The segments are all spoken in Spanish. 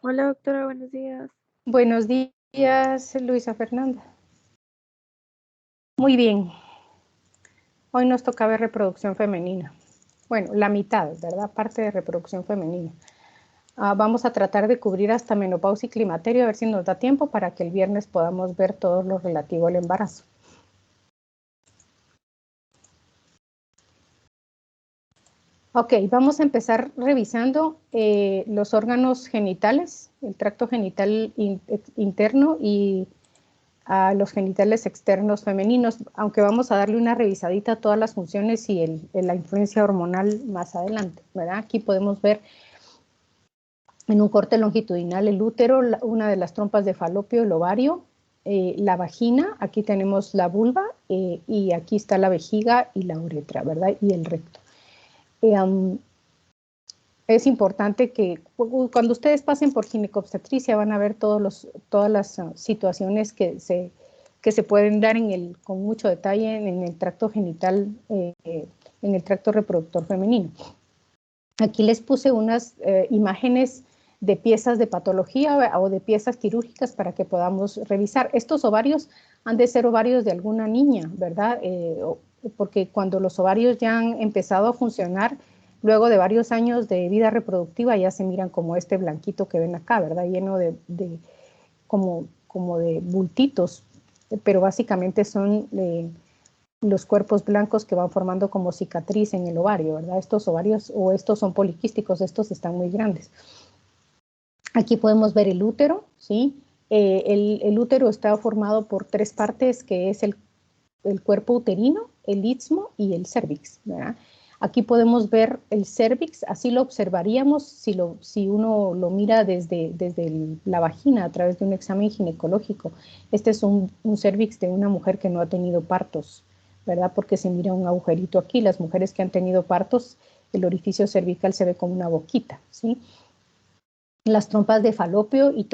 Hola doctora, buenos días. Buenos días, Luisa Fernanda. Muy bien. Hoy nos toca ver reproducción femenina. Bueno, la mitad, ¿verdad? Parte de reproducción femenina. Vamos a tratar de cubrir hasta menopausia y climaterio, a ver si nos da tiempo para que el viernes podamos ver todo lo relativo al embarazo. Ok, vamos a empezar revisando los órganos genitales, el tracto genital interno y a los genitales externos femeninos, aunque vamos a darle una revisadita a todas las funciones y la influencia hormonal más adelante, ¿verdad? Aquí podemos ver en un corte longitudinal el útero, una de las trompas de falopio, el ovario, la vagina, aquí tenemos la vulva y aquí está la vejiga y la uretra, ¿verdad? Y el recto. Es importante que cuando ustedes pasen por ginecobstetricia van a ver todas las situaciones que se pueden dar con mucho detalle en el tracto genital, en el tracto reproductor femenino. Aquí les puse unas imágenes de piezas de patología o de piezas quirúrgicas para que podamos revisar. Estos ovarios han de ser ovarios de alguna niña, ¿verdad? Porque cuando los ovarios ya han empezado a funcionar, luego de varios años de vida reproductiva ya se miran como este blanquito que ven acá, ¿verdad? Lleno como de bultitos, pero básicamente son los cuerpos blancos que van formando como cicatriz en el ovario, ¿verdad? Estos ovarios o estos son poliquísticos, estos están muy grandes. Aquí podemos ver el útero, ¿sí? El útero está formado por tres partes, que es el cuerpo uterino, el istmo y el cérvix, ¿verdad? Aquí podemos ver el cérvix, así lo observaríamos si uno lo mira desde la vagina a través de un examen ginecológico. Este es un cérvix de una mujer que no ha tenido partos, ¿verdad? Porque se mira un agujerito aquí. Las mujeres que han tenido partos, el orificio cervical se ve como una boquita, ¿sí? Las trompas de falopio y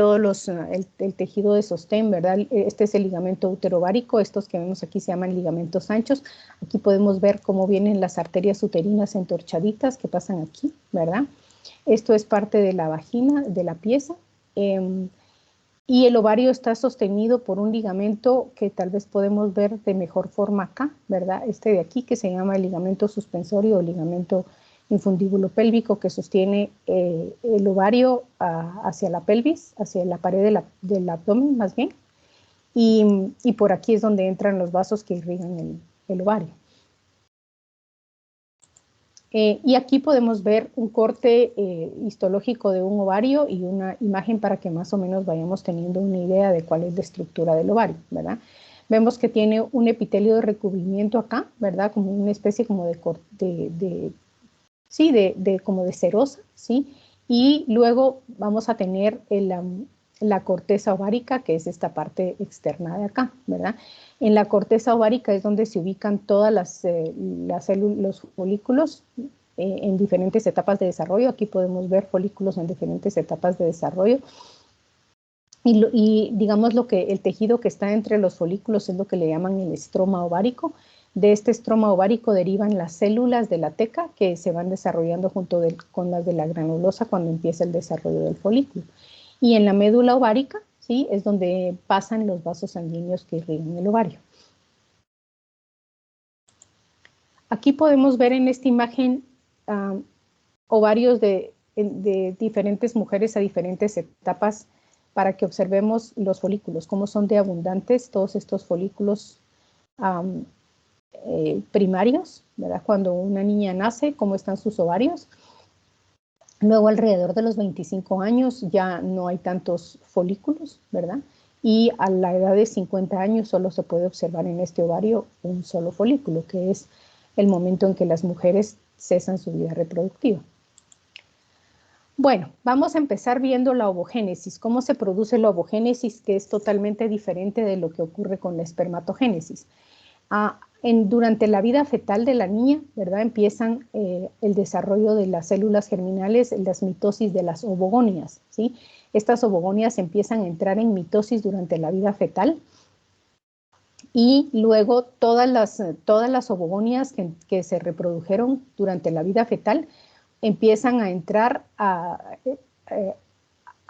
el tejido de sostén, ¿verdad? Este es el ligamento uterovárico, estos que vemos aquí se llaman ligamentos anchos. Aquí podemos ver cómo vienen las arterias uterinas entorchaditas que pasan aquí, ¿verdad? Esto es parte de la vagina, de la pieza. Y el ovario está sostenido por un ligamento que tal vez podemos ver de mejor forma acá, ¿verdad? Este de aquí que se llama el ligamento suspensorio o ligamento infundíbulo pélvico que sostiene el ovario hacia la pelvis, hacia la pared del abdomen más bien, y por aquí es donde entran los vasos que irrigan el ovario. Y aquí podemos ver un corte histológico de un ovario y una imagen para que más o menos vayamos teniendo una idea de cuál es la estructura del ovario, ¿verdad? Vemos que tiene un epitelio de recubrimiento acá, ¿verdad? Como una especie como como de serosa, ¿sí? Y luego vamos a tener la corteza ovárica, que es esta parte externa de acá, ¿verdad? En la corteza ovárica es donde se ubican todas las células, los folículos en diferentes etapas de desarrollo. Aquí podemos ver folículos en diferentes etapas de desarrollo. Y digamos el tejido que está entre los folículos es lo que le llaman el estroma ovárico. De este estroma ovárico derivan las células de la teca que se van desarrollando junto con las de la granulosa cuando empieza el desarrollo del folículo. Y en la médula ovárica, ¿sí? Es donde pasan los vasos sanguíneos que irrigan el ovario. Aquí podemos ver en esta imagen ovarios de diferentes mujeres a diferentes etapas para que observemos los folículos, cómo son de abundantes todos estos folículos primarios, ¿verdad? Cuando una niña nace, cómo están sus ovarios. Luego, alrededor de los 25 años ya no hay tantos folículos, ¿verdad? Y a la edad de 50 años solo se puede observar en este ovario un solo folículo, que es el momento en que las mujeres cesan su vida reproductiva. Bueno, vamos a empezar viendo la ovogénesis, cómo se produce la ovogénesis, que es totalmente diferente de lo que ocurre con la espermatogénesis. Durante la vida fetal de la niña, ¿verdad? Empiezan el desarrollo de las células germinales, las mitosis de las ovogonias, ¿sí? Estas ovogonias empiezan a entrar en mitosis durante la vida fetal y luego todas las ovogonias que se reprodujeron durante la vida fetal empiezan a entrar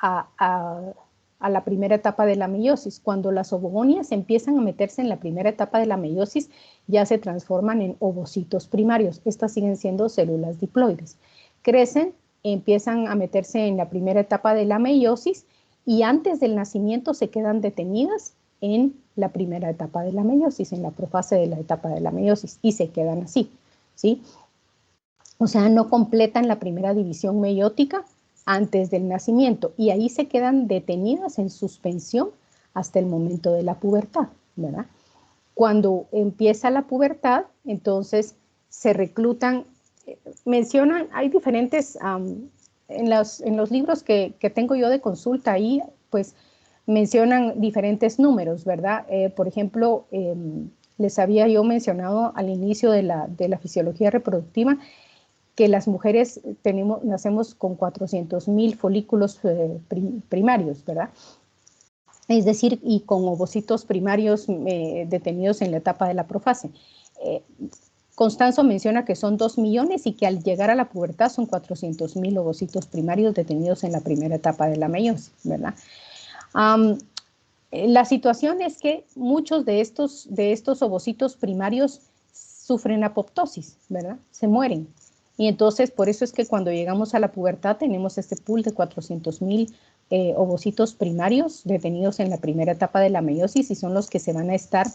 a la primera etapa de la meiosis. Cuando las ovogonias empiezan a meterse en la primera etapa de la meiosis, ya se transforman en ovocitos primarios. Estas siguen siendo células diploides. Crecen, empiezan a meterse en la primera etapa de la meiosis y antes del nacimiento se quedan detenidas en la primera etapa de la meiosis, en la profase de la etapa de la meiosis, y se quedan así, ¿sí? O sea, no completan la primera división meiótica antes del nacimiento y ahí se quedan detenidas en suspensión hasta el momento de la pubertad, ¿verdad? Cuando empieza la pubertad, entonces se reclutan, mencionan, hay diferentes, en los libros que tengo yo de consulta ahí, pues mencionan diferentes números, ¿verdad? Por ejemplo, les había yo mencionado al inicio de la fisiología reproductiva que las mujeres nacemos con 400.000 folículos primarios, ¿verdad? Es decir, y con ovocitos primarios detenidos en la etapa de la profase. Constanzo menciona que son 2 millones y que al llegar a la pubertad son 400.000 ovocitos primarios detenidos en la primera etapa de la meiosis, ¿verdad? La situación es que muchos de estos ovocitos primarios sufren apoptosis, ¿verdad? Se mueren. Y entonces, por eso es que cuando llegamos a la pubertad tenemos este pool de 400.000 ovocitos primarios detenidos en la primera etapa de la meiosis y son los que se van a estar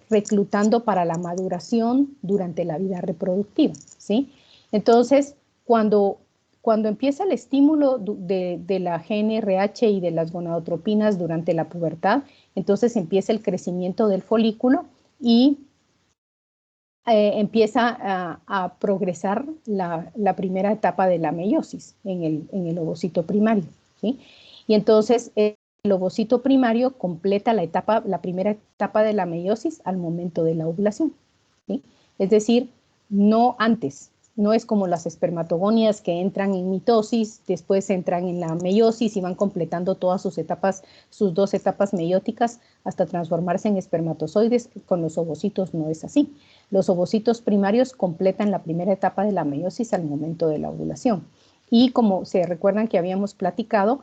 reclutando para la maduración durante la vida reproductiva, ¿sí? Entonces, cuando empieza el estímulo de la GnRH y de las gonadotropinas durante la pubertad, entonces empieza el crecimiento del folículo y empieza a progresar la primera etapa de la meiosis en el ovocito primario, ¿sí? Y entonces el ovocito primario completa la primera etapa de la meiosis al momento de la ovulación, ¿sí? Es decir, no antes. No es como las espermatogonias que entran en mitosis, después entran en la meiosis y van completando todas sus etapas, sus 2 etapas meióticas hasta transformarse en espermatozoides. Con los ovocitos no es así. Los ovocitos primarios completan la primera etapa de la meiosis al momento de la ovulación. Y como se recuerdan que habíamos platicado,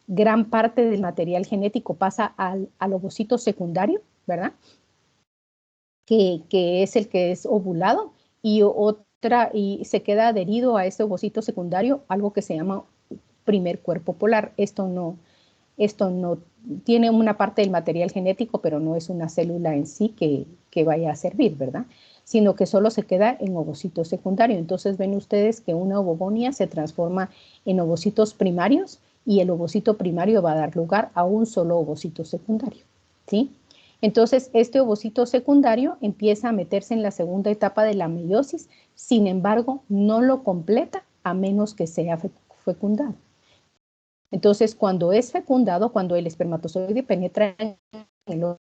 gran parte del material genético pasa al ovocito secundario, ¿verdad? Que es el que es ovulado y se queda adherido a ese ovocito secundario algo que se llama primer cuerpo polar. Esto no tiene una parte del material genético, pero no es una célula en sí que vaya a servir, ¿verdad? Sino que solo se queda en ovocito secundario. Entonces ven ustedes que una ovogonia se transforma en ovocitos primarios y el ovocito primario va a dar lugar a un solo ovocito secundario, ¿sí? Entonces, este ovocito secundario empieza a meterse en la segunda etapa de la meiosis, sin embargo, no lo completa a menos que sea fecundado. Entonces, cuando es fecundado, cuando el espermatozoide penetra en el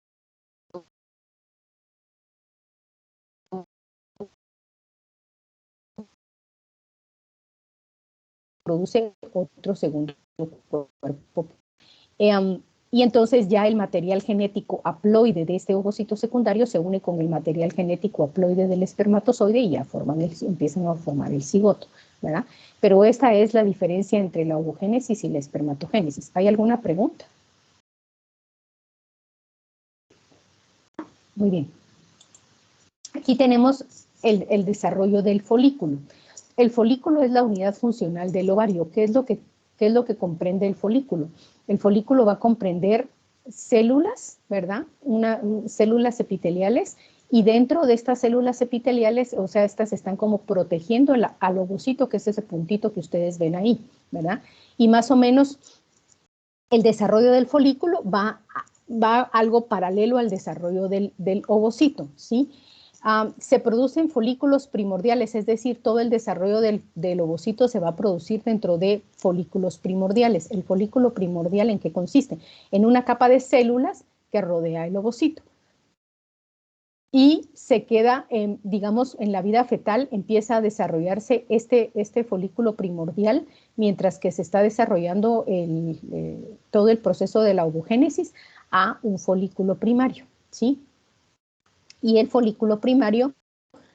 produce otro segundo cuerpo. Y entonces ya el material genético haploide de este ovocito secundario se une con el material genético haploide del espermatozoide y ya empiezan a formar el cigoto, ¿verdad? Pero esta es la diferencia entre la ovogénesis y la espermatogénesis. ¿Hay alguna pregunta? Muy bien. Aquí tenemos el desarrollo del folículo. El folículo es la unidad funcional del ovario. ¿Qué es lo que comprende el folículo? El folículo va a comprender células, ¿verdad? Células epiteliales, y dentro de estas células epiteliales, o sea, estas están como protegiendo al ovocito, que es ese puntito que ustedes ven ahí, ¿verdad? Y más o menos el desarrollo del folículo va algo paralelo al desarrollo del ovocito, ¿sí? Se producen folículos primordiales, es decir, todo el desarrollo del ovocito se va a producir dentro de folículos primordiales. ¿El folículo primordial en qué consiste? En una capa de células que rodea el ovocito. Y se queda, digamos, en la vida fetal empieza a desarrollarse este folículo primordial, mientras que se está desarrollando todo el proceso de la ovogénesis a un folículo primario, ¿sí? Y el folículo primario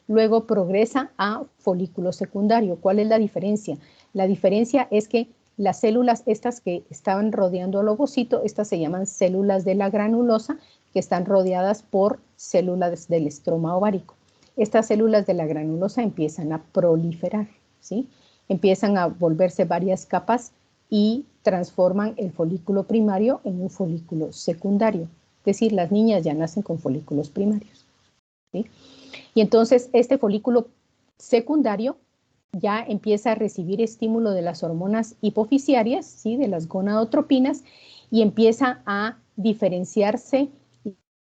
luego progresa a folículo secundario. ¿Cuál es la diferencia? La diferencia es que las células estas que estaban rodeando al ovocito, estas se llaman células de la granulosa, que están rodeadas por células del estroma ovárico. Estas células de la granulosa empiezan a proliferar, ¿sí? Empiezan a volverse varias capas y transforman el folículo primario en un folículo secundario. Es decir, las niñas ya nacen con folículos primarios, ¿sí? Y entonces este folículo secundario ya empieza a recibir estímulo de las hormonas hipofisiarias, ¿sí? De las gonadotropinas, y empieza a diferenciarse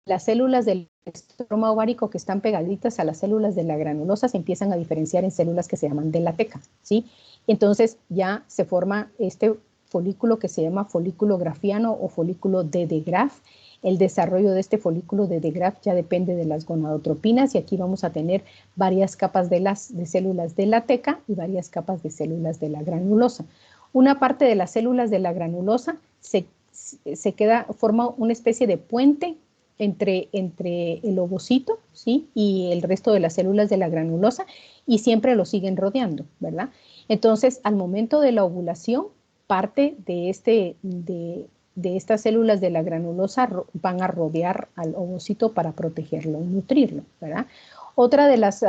las células del estroma ovárico que están pegaditas a las células de la granulosa, se empiezan a diferenciar en células que se llaman de la teca, ¿sí? Entonces ya se forma este folículo que se llama folículo grafiano o folículo de de Graf. El desarrollo de este folículo de de Graf ya depende de las gonadotropinas y aquí vamos a tener varias capas de células de la teca y varias capas de células de la granulosa. Una parte de las células de la granulosa forma una especie de puente entre el ovocito, ¿sí? Y el resto de las células de la granulosa y siempre lo siguen rodeando, ¿verdad? Entonces, al momento de la ovulación, parte de estas células de la granulosa van a rodear al ovocito para protegerlo y nutrirlo, ¿verdad? Otra de los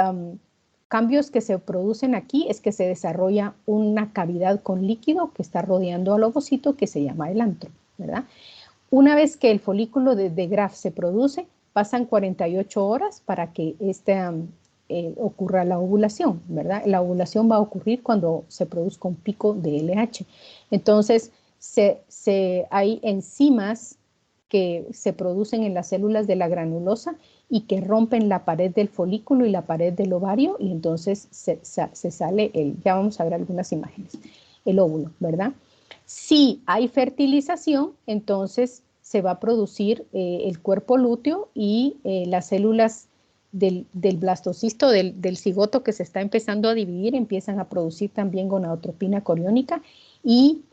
cambios que se producen aquí es que se desarrolla una cavidad con líquido que está rodeando al ovocito que se llama el antro, ¿verdad? Una vez que el folículo de de Graf se produce, pasan 48 horas para que ocurra la ovulación, ¿verdad? La ovulación va a ocurrir cuando se produzca un pico de LH. Entonces, hay enzimas que se producen en las células de la granulosa y que rompen la pared del folículo y la pared del ovario y entonces se sale ya vamos a ver algunas imágenes, el óvulo, ¿verdad? Si hay fertilización, entonces se va a producir el cuerpo lúteo y las células del blastocisto, del cigoto que se está empezando a dividir, empiezan a producir también gonadotropina coriónica y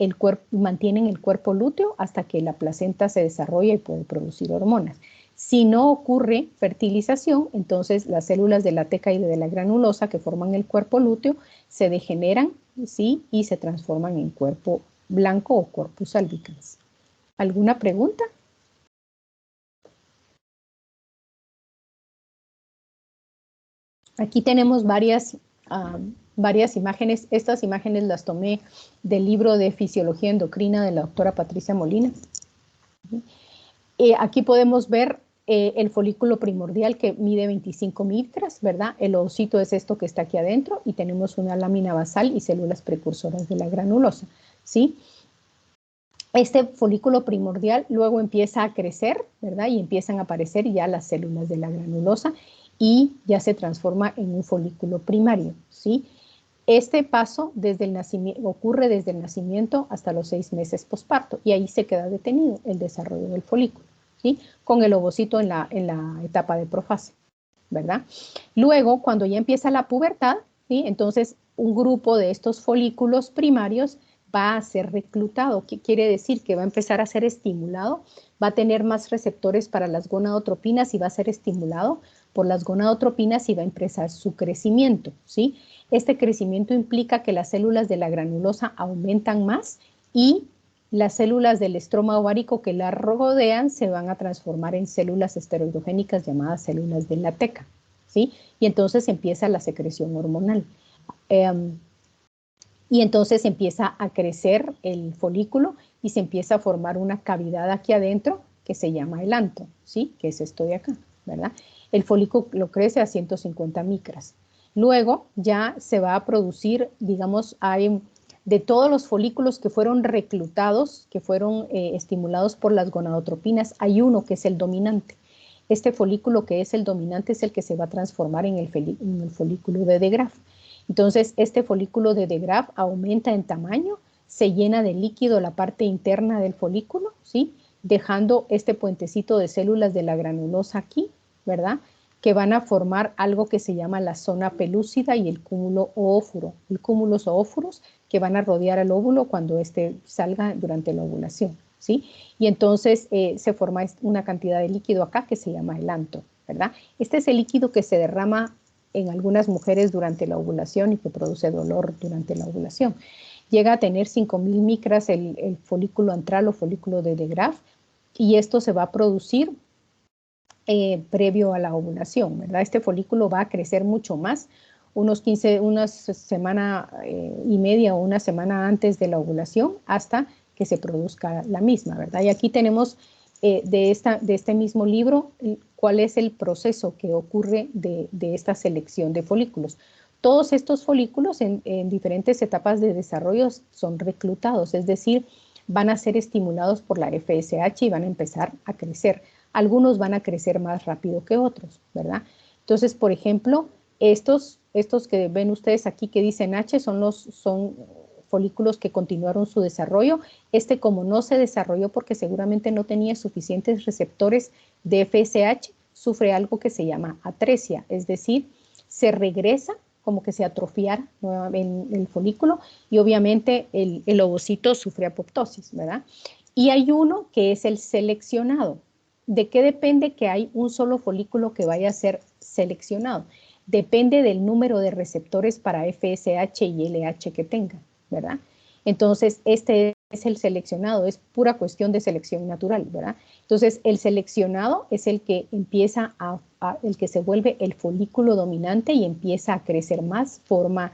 mantienen el cuerpo lúteo hasta que la placenta se desarrolla y puede producir hormonas. Si no ocurre fertilización, entonces las células de la teca y de la granulosa que forman el cuerpo lúteo se degeneran, ¿sí? Y se transforman en cuerpo blanco o corpus albicans. ¿Alguna pregunta? Aquí tenemos varias imágenes. Estas imágenes las tomé del libro de Fisiología Endocrina de la doctora Patricia Molina. Aquí podemos ver el folículo primordial que mide 25 micras, ¿verdad? El ovocito es esto que está aquí adentro y tenemos una lámina basal y células precursoras de la granulosa, ¿sí? Este folículo primordial luego empieza a crecer, ¿verdad? Y empiezan a aparecer ya las células de la granulosa y ya se transforma en un folículo primario, ¿sí? Este paso ocurre desde el nacimiento hasta los 6 meses posparto y ahí se queda detenido el desarrollo del folículo, ¿sí? Con el ovocito en la etapa de profase, ¿verdad? Luego, cuando ya empieza la pubertad, ¿sí? Entonces un grupo de estos folículos primarios va a ser reclutado. ¿Qué quiere decir? Que va a empezar a ser estimulado, va a tener más receptores para las gonadotropinas y va a ser estimulado por las gonadotropinas y va a empezar su crecimiento, ¿sí? Este crecimiento implica que las células de la granulosa aumentan más y las células del estroma ovárico que la rodean se van a transformar en células esteroidogénicas llamadas células de la teca, ¿sí? Y entonces empieza la secreción hormonal. Y entonces empieza a crecer el folículo y se empieza a formar una cavidad aquí adentro que se llama el antro, ¿sí? Que es esto de acá, ¿verdad? El folículo crece a 150 micras. Luego ya se va a producir, digamos, de todos los folículos que fueron reclutados, que fueron estimulados por las gonadotropinas, hay uno que es el dominante. Este folículo que es el dominante es el que se va a transformar en el folículo de de Graf. Entonces, este folículo de de Graf aumenta en tamaño, se llena de líquido la parte interna del folículo, ¿sí? Dejando este puentecito de células de la granulosa aquí, ¿verdad? Que van a formar algo que se llama la zona pelúcida y el cúmulo oófuro. El cúmulo oófuros que van a rodear al óvulo cuando éste salga durante la ovulación, ¿sí? Y entonces se forma una cantidad de líquido acá que se llama el antro, ¿verdad? Este es el líquido que se derrama en algunas mujeres durante la ovulación y que produce dolor durante la ovulación. Llega a tener 5.000 micras el folículo antral o folículo de De Graaf, y esto se va a producir previo a la ovulación, ¿verdad? Este folículo va a crecer mucho más, una semana y media o una semana antes de la ovulación, hasta que se produzca la misma, ¿verdad? Y aquí tenemos de este mismo libro cuál es el proceso que ocurre de esta selección de folículos. Todos estos folículos en diferentes etapas de desarrollo son reclutados, es decir, van a ser estimulados por la FSH y van a empezar a crecer. Algunos van a crecer más rápido que otros, ¿verdad? Entonces, por ejemplo, estos que ven ustedes aquí que dicen H son folículos que continuaron su desarrollo. Como no se desarrolló porque seguramente no tenía suficientes receptores de FSH, sufre algo que se llama atresia, es decir, se regresa como que se atrofiara nuevamente el folículo, y obviamente el ovocito sufre apoptosis, ¿verdad? Y hay uno que es el seleccionado. ¿De qué depende que hay un solo folículo que vaya a ser seleccionado? Depende del número de receptores para FSH y LH que tenga, ¿verdad? Entonces, este es el seleccionado, es pura cuestión de selección natural, ¿verdad? Entonces, el seleccionado es el que empieza el que se vuelve el folículo dominante y empieza a crecer más, forma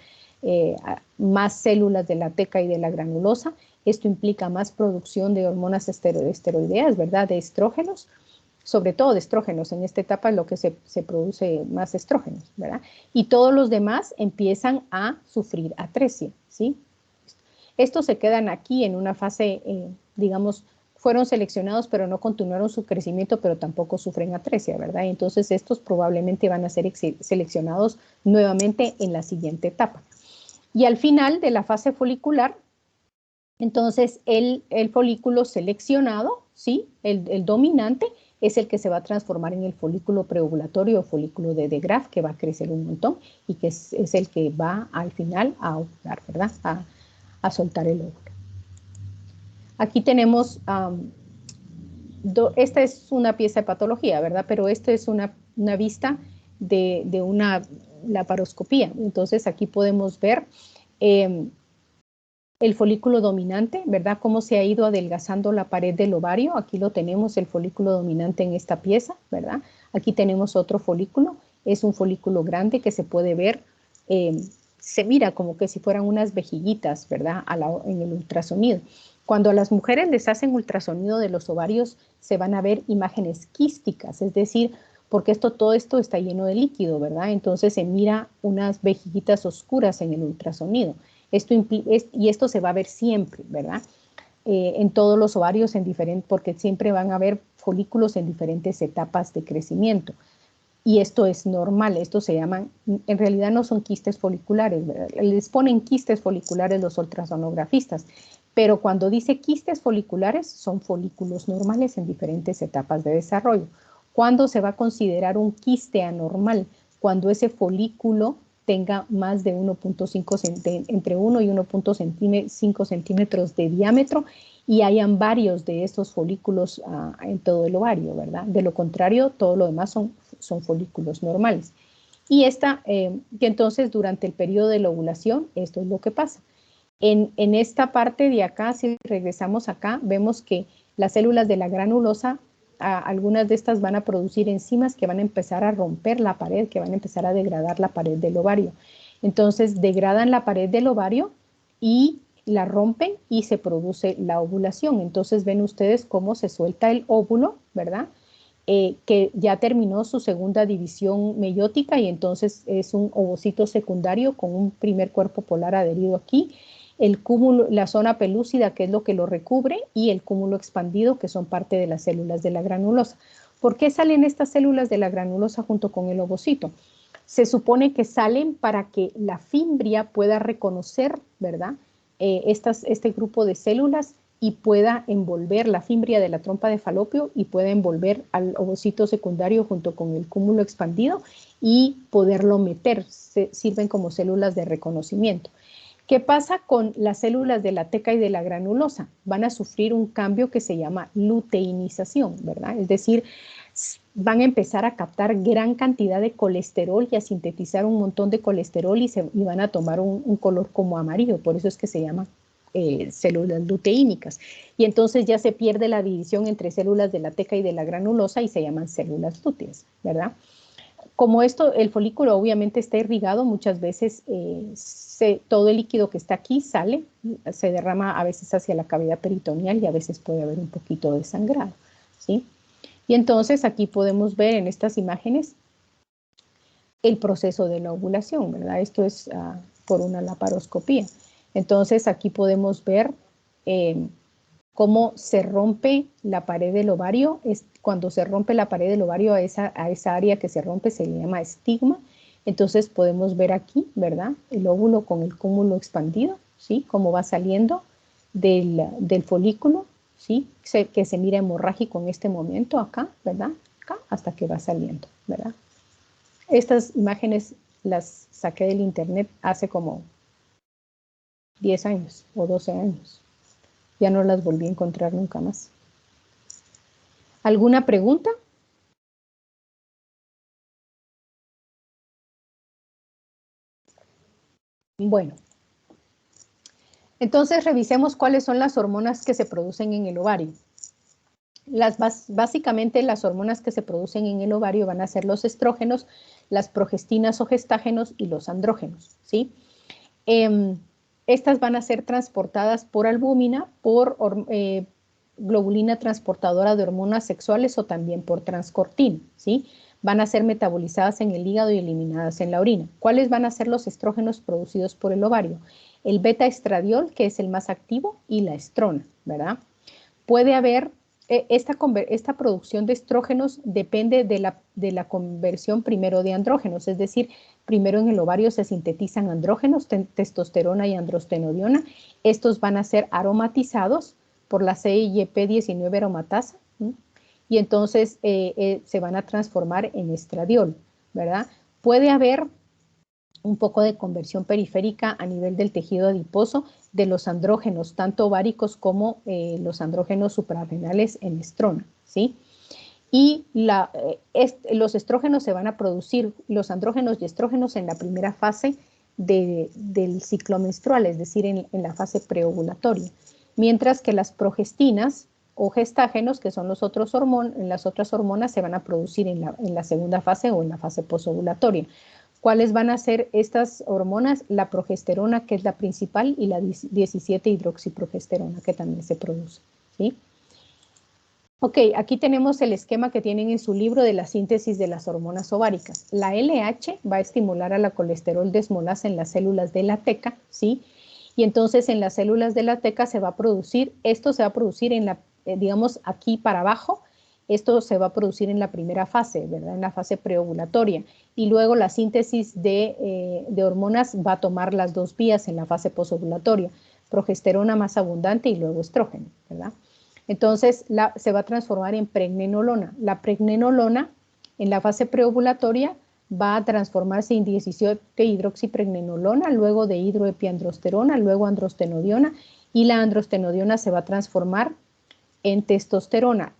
más células de la teca y de la granulosa. Esto implica más producción de hormonas esteroideas, ¿verdad? De estrógenos, sobre todo de estrógenos. En esta etapa es lo que se produce más estrógenos, ¿verdad? Y todos los demás empiezan a sufrir atresia, ¿sí? Estos se quedan aquí en una fase, digamos, fueron seleccionados, pero no continuaron su crecimiento, pero tampoco sufren atresia, ¿verdad? Entonces, estos probablemente van a ser seleccionados nuevamente en la siguiente etapa. Y al final de la fase folicular, entonces el folículo seleccionado, ¿sí? El dominante, es el que se va a transformar en el folículo preovulatorio o folículo de De Graaf, que va a crecer un montón y que es el que va al final a ovular, ¿verdad? A soltar el óvulo. Aquí tenemos, esta es una pieza de patología, ¿verdad? Pero esta es una vista de una laparoscopía. Entonces aquí podemos ver el folículo dominante, ¿verdad? Cómo se ha ido adelgazando la pared del ovario. Aquí lo tenemos, el folículo dominante en esta pieza, ¿verdad? Aquí tenemos otro folículo. Es un folículo grande que se puede ver, se mira como que si fueran unas vejiguitas, ¿verdad? En el ultrasonido. Cuando a las mujeres les hacen ultrasonido de los ovarios, se van a ver imágenes quísticas, es decir, porque todo esto está lleno de líquido, ¿verdad? Entonces se mira unas vejiguitas oscuras en el ultrasonido. Y esto se va a ver siempre, ¿verdad? En todos los ovarios, porque siempre van a haber folículos en diferentes etapas de crecimiento. Y esto es normal, esto se llaman, en realidad no son quistes foliculares, ¿verdad? Les ponen quistes foliculares los ultrasonografistas, pero cuando dice quistes foliculares son folículos normales en diferentes etapas de desarrollo. ¿Cuándo se va a considerar un quiste anormal? Cuando ese folículo tenga más de 1.5 entre 1 y 1.5 centímetros de diámetro y hayan varios de estos folículos en todo el ovario, ¿verdad? De lo contrario, todo lo demás son folículos normales. Y que entonces durante el periodo de la ovulación, esto es lo que pasa. En esta parte de acá, si regresamos acá, vemos que las células de la granulosa, algunas de estas van a producir enzimas que van a empezar a romper la pared, que van a empezar a degradar la pared del ovario. Entonces, degradan la pared del ovario y la rompen y se produce la ovulación. Entonces, ven ustedes cómo se suelta el óvulo, ¿verdad? Que ya terminó su segunda división meiótica y entonces es un ovocito secundario con un primer cuerpo polar adherido aquí, el cúmulo, la zona pelúcida, que es lo que lo recubre, y el cúmulo expandido, que son parte de las células de la granulosa. ¿Por qué salen estas células de la granulosa junto con el ovocito? Se supone que salen para que la fimbria pueda reconocer, ¿verdad? Este grupo de células y pueda envolver la fimbria de la trompa de falopio y pueda envolver al ovocito secundario junto con el cúmulo expandido y poderlo meter. Sirven como células de reconocimiento. ¿Qué pasa con las células de la teca y de la granulosa? Van a sufrir un cambio que se llama luteinización, ¿verdad? Es decir, van a empezar a captar gran cantidad de colesterol y a sintetizar un montón de colesterol y van a tomar un color como amarillo, por eso es que se llama células luteínicas. Y entonces ya se pierde la división entre células de la teca y de la granulosa y se llaman células lúteas, ¿verdad? Como el folículo obviamente está irrigado, muchas veces todo el líquido que está aquí sale, se derrama a veces hacia la cavidad peritoneal y a veces puede haber un poquito de sangrado, ¿sí? Y entonces aquí podemos ver en estas imágenes el proceso de la ovulación, ¿verdad? Esto es por una laparoscopía. Entonces aquí podemos ver cómo se rompe la pared del ovario. Cuando se rompe la pared del ovario, a esa área que se rompe se le llama estigma. Entonces podemos ver aquí, ¿verdad? El óvulo con el cúmulo expandido, ¿sí? Cómo va saliendo del folículo, ¿sí? Que se mira hemorrágico en este momento acá, ¿verdad? Acá, hasta que va saliendo, ¿verdad? Estas imágenes las saqué del internet hace como 10 años o 12 años. Ya no las volví a encontrar nunca más. ¿Alguna pregunta? Bueno, entonces revisemos cuáles son las hormonas que se producen en el ovario. Básicamente las hormonas que se producen en el ovario van a ser los estrógenos, las progestinas o gestágenos y los andrógenos, ¿sí? Estas van a ser transportadas por albúmina, por globulina transportadora de hormonas sexuales o también por transcortina, ¿sí? Van a ser metabolizadas en el hígado y eliminadas en la orina. ¿Cuáles van a ser los estrógenos producidos por el ovario? El beta-estradiol, que es el más activo, y la estrona, ¿verdad? Puede haber, esta producción de estrógenos depende de la conversión primero de andrógenos, es decir, primero en el ovario se sintetizan andrógenos, testosterona y androstenediona. Estos van a ser aromatizados por la CYP19 aromatasa, ¿sí? Y entonces se van a transformar en estradiol, ¿verdad? Puede haber un poco de conversión periférica a nivel del tejido adiposo de los andrógenos, tanto ováricos como los andrógenos suprarrenales en estrona, ¿sí? Y los estrógenos se van a producir, los andrógenos y estrógenos en la primera fase del ciclo menstrual, es decir, en la fase preovulatoria, mientras que las progestinas o gestágenos, que son las otras hormonas, se van a producir en la segunda fase o en la fase posovulatoria. ¿Cuáles van a ser estas hormonas? La progesterona, que es la principal, y la 17-hidroxiprogesterona, que también se produce, ¿sí? Ok, aquí tenemos el esquema que tienen en su libro de la síntesis de las hormonas ováricas. La LH va a estimular a la colesterol desmolasa en las células de la teca, ¿sí? Y entonces en las células de la teca se va a producir, esto se va a producir digamos, aquí para abajo, esto se va a producir en la primera fase, ¿verdad? En la fase preovulatoria. Y luego la síntesis de hormonas va a tomar las dos vías en la fase posovulatoria, progesterona más abundante y luego estrógeno, ¿verdad? Entonces se va a transformar en pregnenolona. La pregnenolona en la fase preovulatoria va a transformarse en 17-hidroxipregnenolona, luego de hidroepiandrosterona, luego androstenodiona, y la androstenodiona se va a transformar en testosterona.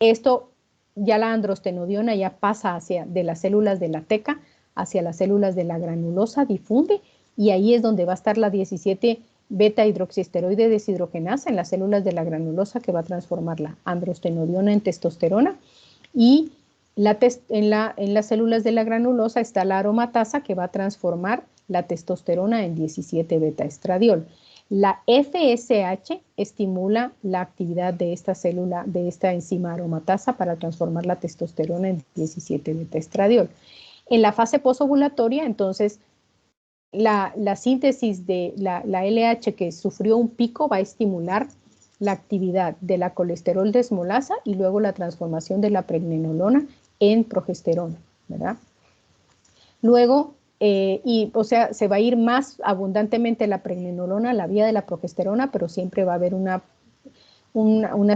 Esto, ya la androstenodiona ya pasa de las células de la teca hacia las células de la granulosa, difunde, y ahí es donde va a estar la 17 beta-hidroxiesteroide deshidrogenasa en las células de la granulosa, que va a transformar la androstenodiona en testosterona, y en las células de la granulosa está la aromatasa, que va a transformar la testosterona en 17 beta-estradiol. La FSH estimula la actividad de esta célula, de esta enzima aromatasa, para transformar la testosterona en 17 beta-estradiol. En la fase posovulatoria, entonces, la síntesis de la LH que sufrió un pico va a estimular la actividad de la colesterol desmolasa y luego la transformación de la pregnenolona en progesterona, ¿verdad? Luego, o sea, se va a ir más abundantemente la pregnenolona a la vía de la progesterona, pero siempre va a haber una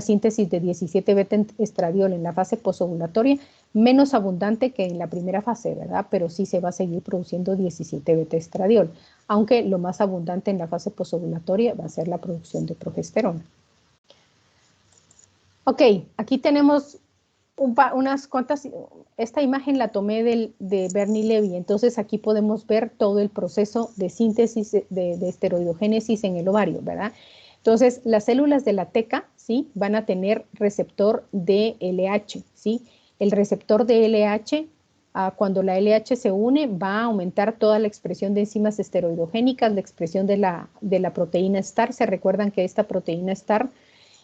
síntesis de 17 beta-estradiol en la fase posovulatoria, menos abundante que en la primera fase, ¿verdad? Pero sí se va a seguir produciendo 17 beta-estradiol, aunque lo más abundante en la fase posovulatoria va a ser la producción de progesterona. Ok, aquí tenemos unas cuantas, esta imagen la tomé de Bernie Levy, entonces aquí podemos ver todo el proceso de síntesis de esteroidogénesis en el ovario, ¿verdad? Entonces, las células de la teca, ¿sí? Van a tener receptor de LH, ¿sí? El receptor de LH, cuando la LH se une, va a aumentar toda la expresión de enzimas esteroidogénicas, la expresión de la proteína STAR. Se recuerdan que esta proteína STAR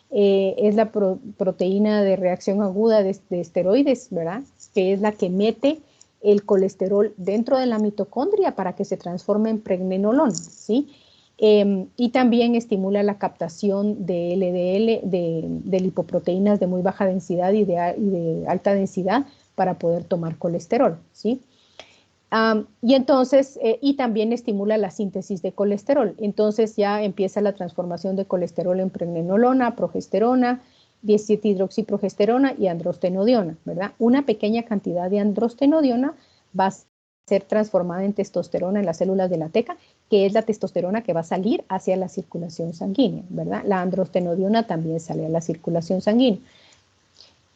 es la proteína de reacción aguda de esteroides, ¿verdad? Que es la que mete el colesterol dentro de la mitocondria para que se transforme en pregnenolona, ¿sí? Y también estimula la captación de LDL, de lipoproteínas de muy baja densidad y de alta densidad para poder tomar colesterol, ¿sí? Y entonces, y también estimula la síntesis de colesterol. Entonces ya empieza la transformación de colesterol en pregnenolona, progesterona, 17-hidroxiprogesterona y androstenodiona, ¿verdad? Una pequeña cantidad de androstenodiona va a ser transformada en testosterona en las células de la teca, que es la testosterona que va a salir hacia la circulación sanguínea, ¿verdad? La androstenodiona también sale a la circulación sanguínea.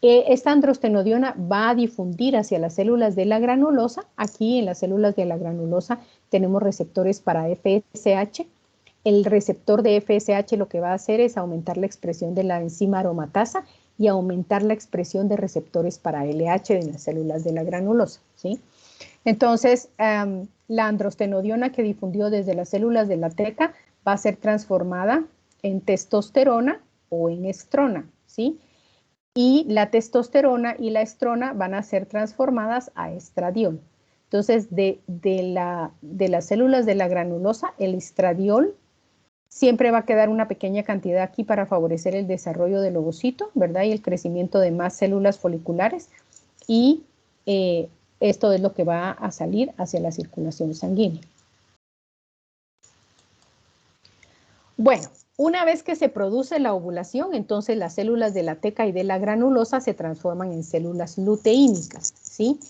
Esta androstenodiona va a difundir hacia las células de la granulosa. Aquí en las células de la granulosa tenemos receptores para FSH. El receptor de FSH lo que va a hacer es aumentar la expresión de la enzima aromatasa y aumentar la expresión de receptores para LH en las células de la granulosa, ¿sí? Entonces, la androstenodiona que difundió desde las células de la teca va a ser transformada en testosterona o en estrona, ¿sí? Y la testosterona y la estrona van a ser transformadas a estradiol. Entonces, de las células de la granulosa, el estradiol siempre va a quedar una pequeña cantidad aquí para favorecer el desarrollo del ovocito, ¿verdad? Y el crecimiento de más células foliculares. Y esto es lo que va a salir hacia la circulación sanguínea. Bueno, una vez que se produce la ovulación, entonces las células de la teca y de la granulosa se transforman en células luteínicas, ¿sí?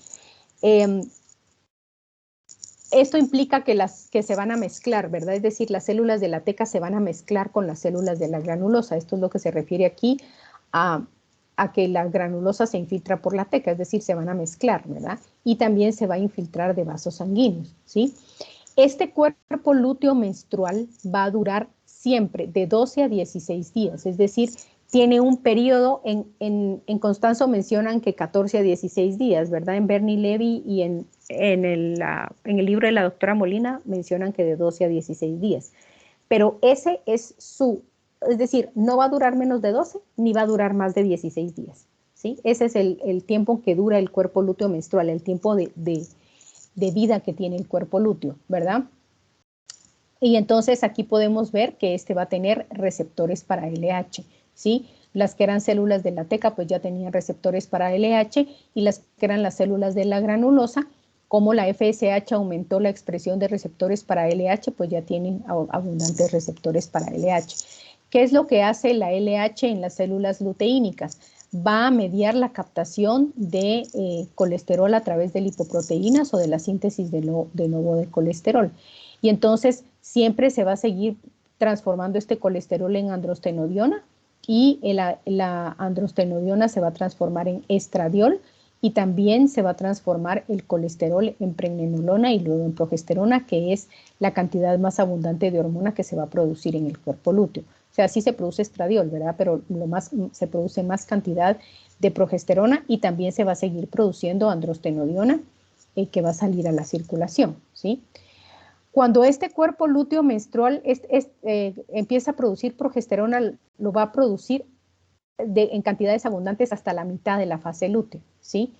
Esto implica que se van a mezclar, ¿verdad? Es decir, las células de la teca se van a mezclar con las células de la granulosa. Esto es lo que se refiere aquí a que la granulosa se infiltra por la teca, es decir, se van a mezclar, ¿verdad? Y también se va a infiltrar de vasos sanguíneos, ¿sí? Este cuerpo lúteo menstrual va a durar siempre de 12 a 16 días, es decir, tiene un periodo, en Constanzo mencionan que 14 a 16 días, ¿verdad? En Bernie Levy y en el libro de la doctora Molina mencionan que de 12 a 16 días. Pero ese es es decir, no va a durar menos de 12 ni va a durar más de 16 días, ¿sí? Ese es el tiempo que dura el cuerpo lúteo menstrual, el tiempo de vida que tiene el cuerpo lúteo, ¿verdad? Y entonces aquí podemos ver que este va a tener receptores para LH, ¿sí? Las que eran células de la teca pues ya tenían receptores para LH y las que eran las células de la granulosa, como la FSH aumentó la expresión de receptores para LH, pues ya tienen abundantes receptores para LH. ¿Qué es lo que hace la LH en las células luteínicas? Va a mediar la captación de colesterol a través de lipoproteínas o de la síntesis de nuevo de colesterol. Y entonces siempre se va a seguir transformando este colesterol en androstenodiona y la androstenodiona se va a transformar en estradiol y también se va a transformar el colesterol en pregnenolona y luego en progesterona, que es la cantidad más abundante de hormona que se va a producir en el cuerpo lúteo. O sea, sí se produce estradiol, ¿verdad? Pero se produce más cantidad de progesterona y también se va a seguir produciendo androstenodiona que va a salir a la circulación, ¿sí? Cuando este cuerpo lúteo menstrual empieza a producir progesterona, lo va a producir en cantidades abundantes hasta la mitad de la fase lútea, ¿sí?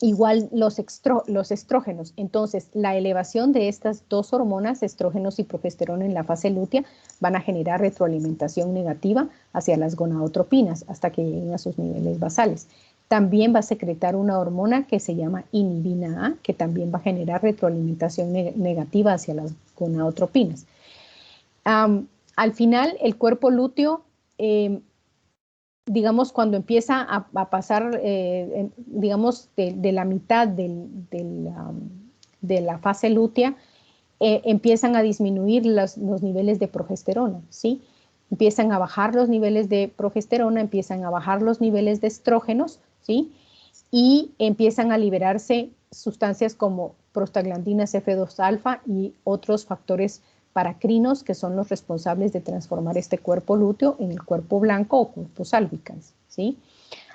Igual los estrógenos. Entonces, la elevación de estas dos hormonas, estrógenos y progesterona en la fase lútea, van a generar retroalimentación negativa hacia las gonadotropinas hasta que lleguen a sus niveles basales. También va a secretar una hormona que se llama inhibina A, que también va a generar retroalimentación negativa hacia las gonadotropinas. Al final, el cuerpo lúteo, digamos, cuando empieza a pasar, digamos, de la mitad de la fase lútea, empiezan a disminuir los niveles de progesterona, ¿sí? Empiezan a bajar los niveles de progesterona, empiezan a bajar los niveles de estrógenos, ¿sí? Y empiezan a liberarse sustancias como prostaglandinas F2 alfa y otros factores paracrinos que son los responsables de transformar este cuerpo lúteo en el cuerpo blanco o cuerpos albicans, ¿sí?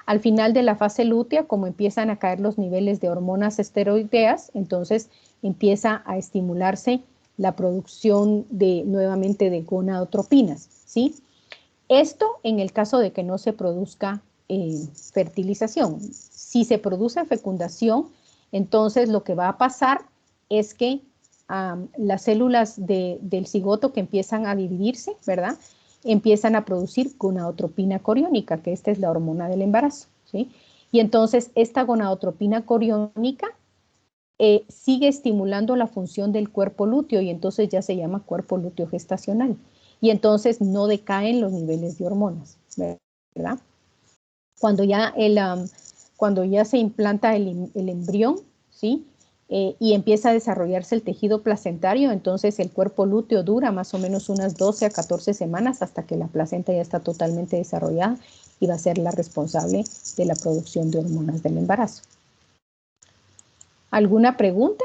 Al final de la fase lútea, como empiezan a caer los niveles de hormonas esteroideas, entonces empieza a estimularse la producción nuevamente de gonadotropinas, ¿sí? Esto en el caso de que no se produzca fertilización. Si se produce fecundación, entonces lo que va a pasar es que las células del cigoto que empiezan a dividirse, ¿verdad? Empiezan a producir gonadotropina coriónica, que esta es la hormona del embarazo, ¿sí? Y entonces esta gonadotropina coriónica sigue estimulando la función del cuerpo lúteo y entonces ya se llama cuerpo lúteo gestacional. Y entonces no decaen los niveles de hormonas, ¿verdad? Cuando ya se implanta el embrión, ¿sí? Y empieza a desarrollarse el tejido placentario, entonces el cuerpo lúteo dura más o menos unas 12 a 14 semanas hasta que la placenta ya está totalmente desarrollada y va a ser la responsable de la producción de hormonas del embarazo. ¿Alguna pregunta?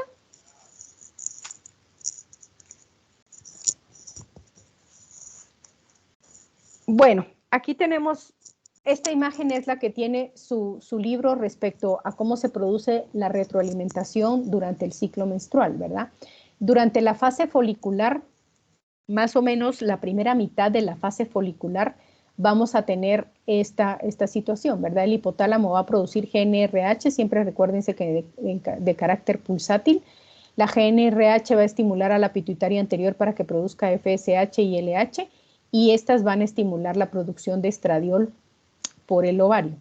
Bueno, aquí tenemos, esta imagen es la que tiene su libro respecto a cómo se produce la retroalimentación durante el ciclo menstrual, ¿verdad? Durante la fase folicular, más o menos la primera mitad de la fase folicular, vamos a tener esta situación, ¿verdad? El hipotálamo va a producir GNRH, siempre recuérdense que de carácter pulsátil. La GNRH va a estimular a la pituitaria anterior para que produzca FSH y LH, y estas van a estimular la producción de estradiol por el ovario.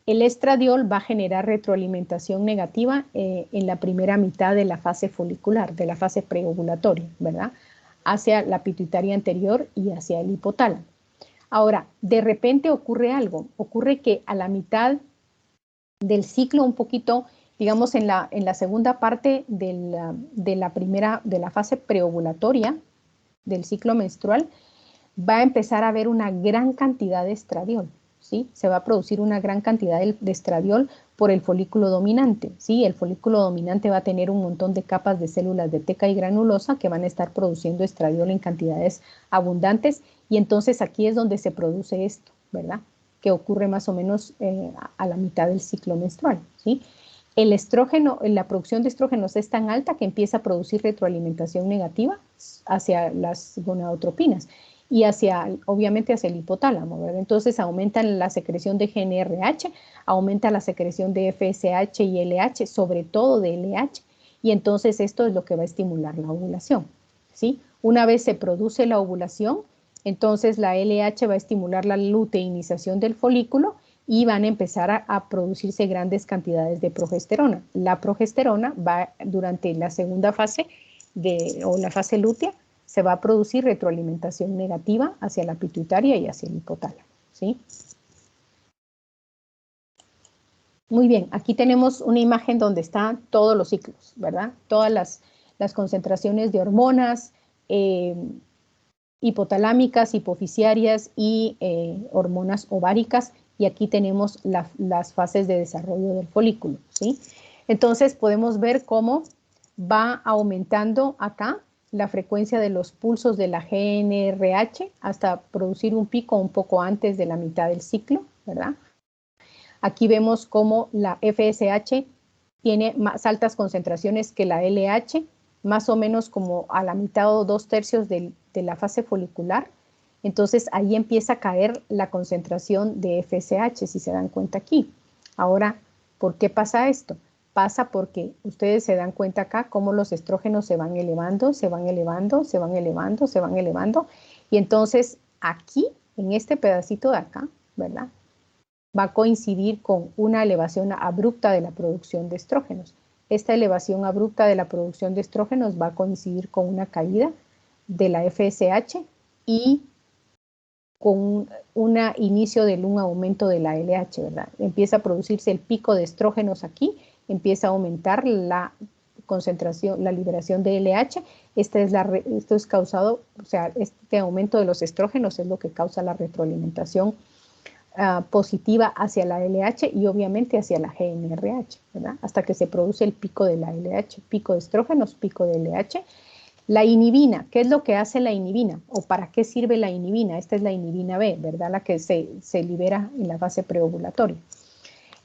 El estradiol va a generar retroalimentación negativa en la primera mitad de la fase folicular, de la fase preovulatoria, ¿verdad? Hacia la pituitaria anterior y hacia el hipotálamo. Ahora, de repente ocurre algo, ocurre que a la mitad del ciclo, un poquito, digamos en la segunda parte de la fase preovulatoria del ciclo menstrual, va a empezar a haber una gran cantidad de estradiol, ¿sí? Se va a producir una gran cantidad de estradiol por el folículo dominante, ¿sí? El folículo dominante va a tener un montón de capas de células de teca y granulosa que van a estar produciendo estradiol en cantidades abundantes, y entonces aquí es donde se produce esto, ¿verdad? Que ocurre más o menos a la mitad del ciclo menstrual, ¿sí? El estrógeno, la producción de estrógenos es tan alta que empieza a producir retroalimentación negativa hacia las gonadotropinas y obviamente hacia el hipotálamo, ¿verdad? Entonces aumenta la secreción de GNRH, aumenta la secreción de FSH y LH, sobre todo de LH, y entonces esto es lo que va a estimular la ovulación, ¿sí? Una vez se produce la ovulación, entonces la LH va a estimular la luteinización del folículo y van a empezar a producirse grandes cantidades de progesterona. La progesterona va durante la segunda fase o la fase lútea, se va a producir retroalimentación negativa hacia la pituitaria y hacia el hipotálamo, ¿sí? Muy bien, aquí tenemos una imagen donde están todos los ciclos, ¿verdad? Todas las concentraciones de hormonas hipotalámicas, hipofisiarias y hormonas ováricas, y aquí tenemos las fases de desarrollo del folículo, ¿sí? Entonces podemos ver cómo va aumentando acá la frecuencia de los pulsos de la GNRH hasta producir un pico un poco antes de la mitad del ciclo, ¿verdad? Aquí vemos cómo la FSH tiene más altas concentraciones que la LH, más o menos como a la mitad o 2/3 de la fase folicular. Entonces ahí empieza a caer la concentración de FSH, si se dan cuenta aquí. Ahora, ¿por qué pasa esto? Pasa porque ustedes se dan cuenta acá cómo los estrógenos se van elevando, se van elevando, se van elevando, se van elevando. Y entonces aquí, en este pedacito de acá, ¿verdad? Va a coincidir con una elevación abrupta de la producción de estrógenos. Esta elevación abrupta de la producción de estrógenos va a coincidir con una caída de la FSH y con un inicio de un aumento de la LH, ¿verdad? Empieza a producirse el pico de estrógenos aquí, empieza a aumentar concentración, la liberación de LH. Esto es causado, o sea, este aumento de los estrógenos es lo que causa la retroalimentación positiva hacia la LH y obviamente hacia la GNRH, ¿verdad? Hasta que se produce el pico de la LH, pico de estrógenos, pico de LH. La inhibina, ¿qué es lo que hace la inhibina? ¿O para qué sirve la inhibina? Esta es la inhibina B, ¿verdad? La que se libera en la fase preovulatoria.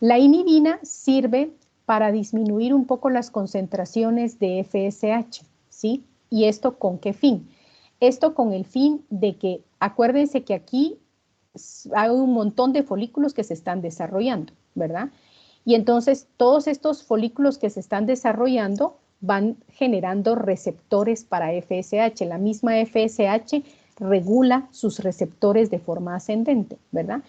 La inhibina sirve para disminuir un poco las concentraciones de FSH, ¿sí? ¿Y esto con qué fin? Esto con el fin de que, acuérdense que aquí hay un montón de folículos que se están desarrollando, ¿verdad? Y entonces todos estos folículos que se están desarrollando van generando receptores para FSH. La misma FSH regula sus receptores de forma ascendente, ¿verdad?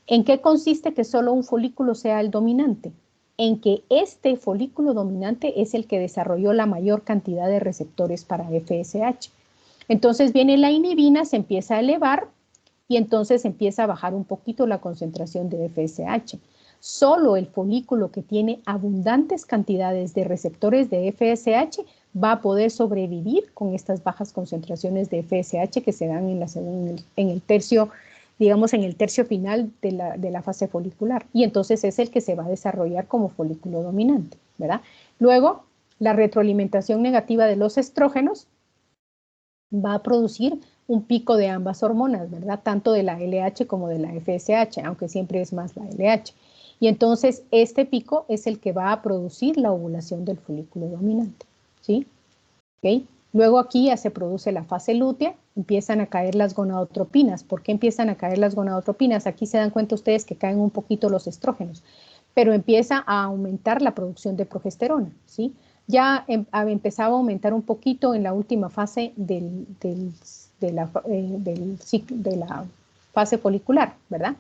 ¿En qué consiste que solo un folículo sea el dominante? En que este folículo dominante es el que desarrolló la mayor cantidad de receptores para FSH. Entonces viene la inhibina, se empieza a elevar y entonces empieza a bajar un poquito la concentración de FSH. Solo el folículo que tiene abundantes cantidades de receptores de FSH va a poder sobrevivir con estas bajas concentraciones de FSH que se dan en el tercio, digamos, en el tercio final de la fase folicular. Y entonces es el que se va a desarrollar como folículo dominante, ¿verdad? Luego, la retroalimentación negativa de los estrógenos va a producir un pico de ambas hormonas, ¿verdad? Tanto de la LH como de la FSH, aunque siempre es más la LH. Y entonces este pico es el que va a producir la ovulación del folículo dominante, ¿sí? ¿Okay? Luego aquí ya se produce la fase lútea, empiezan a caer las gonadotropinas. ¿Por qué empiezan a caer las gonadotropinas? Aquí se dan cuenta ustedes que caen un poquito los estrógenos, pero empieza a aumentar la producción de progesterona, ¿sí? Ya empezaba a aumentar un poquito en la última fase de la fase folicular, ¿verdad?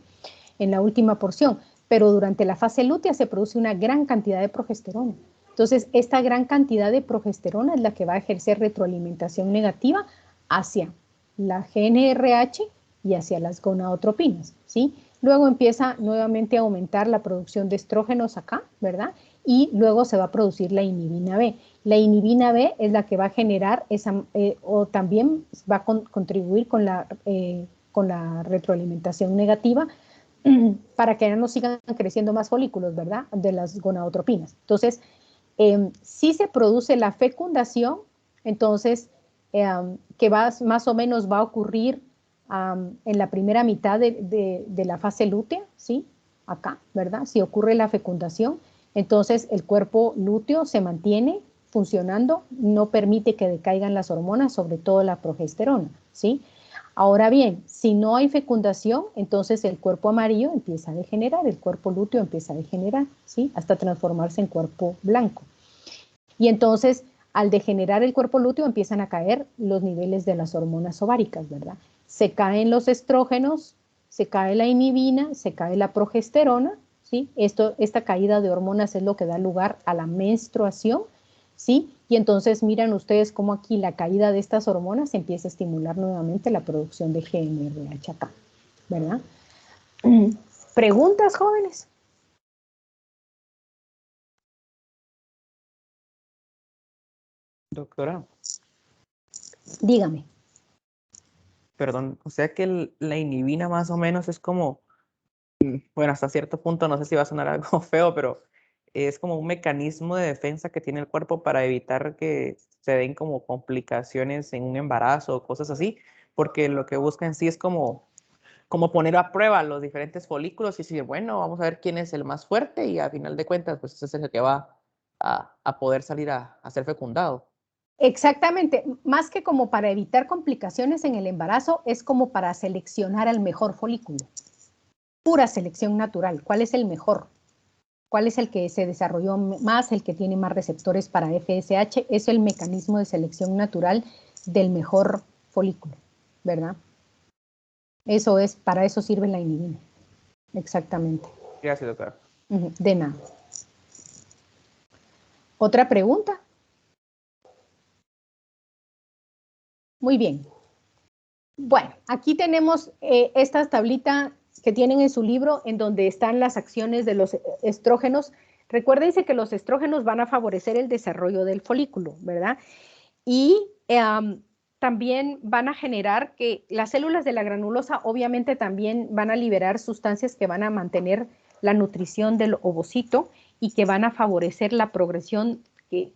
En la última porción, pero durante la fase lútea se produce una gran cantidad de progesterona. Entonces, esta gran cantidad de progesterona es la que va a ejercer retroalimentación negativa hacia la GNRH y hacia las gonadotropinas, ¿sí? Luego empieza nuevamente a aumentar la producción de estrógenos acá, ¿verdad? Y luego se va a producir la inhibina B. La inhibina B es la que va a generar esa, o también va a contribuir con la retroalimentación negativa para que no sigan creciendo más folículos, ¿verdad? De las gonadotropinas. Entonces, si se produce la fecundación, entonces, que más o menos va a ocurrir en la primera mitad de la fase lútea, ¿sí? Acá, ¿verdad? Si ocurre la fecundación, entonces el cuerpo lúteo se mantiene funcionando, no permite que decaigan las hormonas, sobre todo la progesterona, ¿sí? Ahora bien, si no hay fecundación, entonces el cuerpo amarillo empieza a degenerar, el cuerpo lúteo empieza a degenerar, ¿sí? Hasta transformarse en cuerpo blanco. Y entonces, al degenerar el cuerpo lúteo, empiezan a caer los niveles de las hormonas ováricas, ¿verdad? Se caen los estrógenos, se cae la inhibina, se cae la progesterona, ¿sí? Esta caída de hormonas es lo que da lugar a la menstruación, ¿sí? Y entonces miran ustedes cómo aquí la caída de estas hormonas empieza a estimular nuevamente la producción de GNRH acá, ¿verdad? ¿Preguntas, jóvenes? Doctora, Dígame. perdón, o sea que la inhibina más o menos es como, bueno, hasta cierto punto, no sé si va a sonar algo feo, pero es como un mecanismo de defensa que tiene el cuerpo para evitar que se den como complicaciones en un embarazo o cosas así, porque lo que busca en sí es como poner a prueba los diferentes folículos y decir, bueno, vamos a ver quién es el más fuerte y a final de cuentas, pues ese es el que va a poder salir a ser fecundado. Exactamente, más que como para evitar complicaciones en el embarazo, es como para seleccionar al mejor folículo. Pura selección natural. ¿Cuál es el mejor? ¿Cuál es el que se desarrolló más, el que tiene más receptores para FSH? Es el mecanismo de selección natural del mejor folículo, ¿verdad? Eso es, para eso sirve la inhibina. Exactamente. Gracias, doctora. De nada. ¿Otra pregunta? Muy bien. Bueno, aquí tenemos esta tablita que tienen en su libro en donde están las acciones de los estrógenos. Recuérdense que los estrógenos van a favorecer el desarrollo del folículo, ¿verdad? Y también van a generar que las células de la granulosa obviamente también van a liberar sustancias que van a mantener la nutrición del ovocito y que van a favorecer la progresión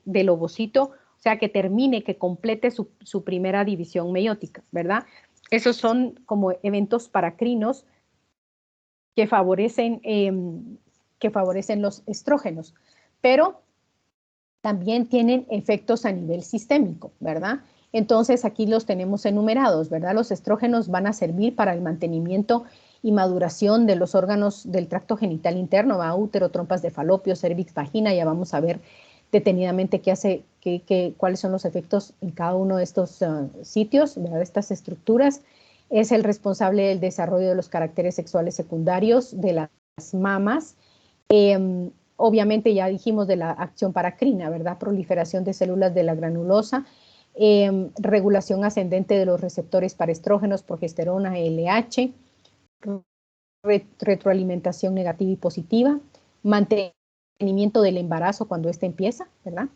del ovocito, o sea, que termine, que complete su primera división meiótica, ¿verdad? Esos son como eventos paracrinos que favorecen los estrógenos, pero también tienen efectos a nivel sistémico, ¿verdad? Entonces aquí los tenemos enumerados, ¿verdad? Los estrógenos van a servir para el mantenimiento y maduración de los órganos del tracto genital interno, ¿va? Útero, trompas de falopio, cervix, vagina. Ya vamos a ver detenidamente cuáles son los efectos en cada uno de estos sitios, ¿verdad? Estas estructuras. Es el responsable del desarrollo de los caracteres sexuales secundarios de las mamas. Obviamente ya dijimos de la acción paracrina, ¿verdad? Proliferación de células de la granulosa, regulación ascendente de los receptores para estrógenos, progesterona, LH, retroalimentación negativa y positiva, mantenimiento del embarazo cuando éste empieza, ¿verdad?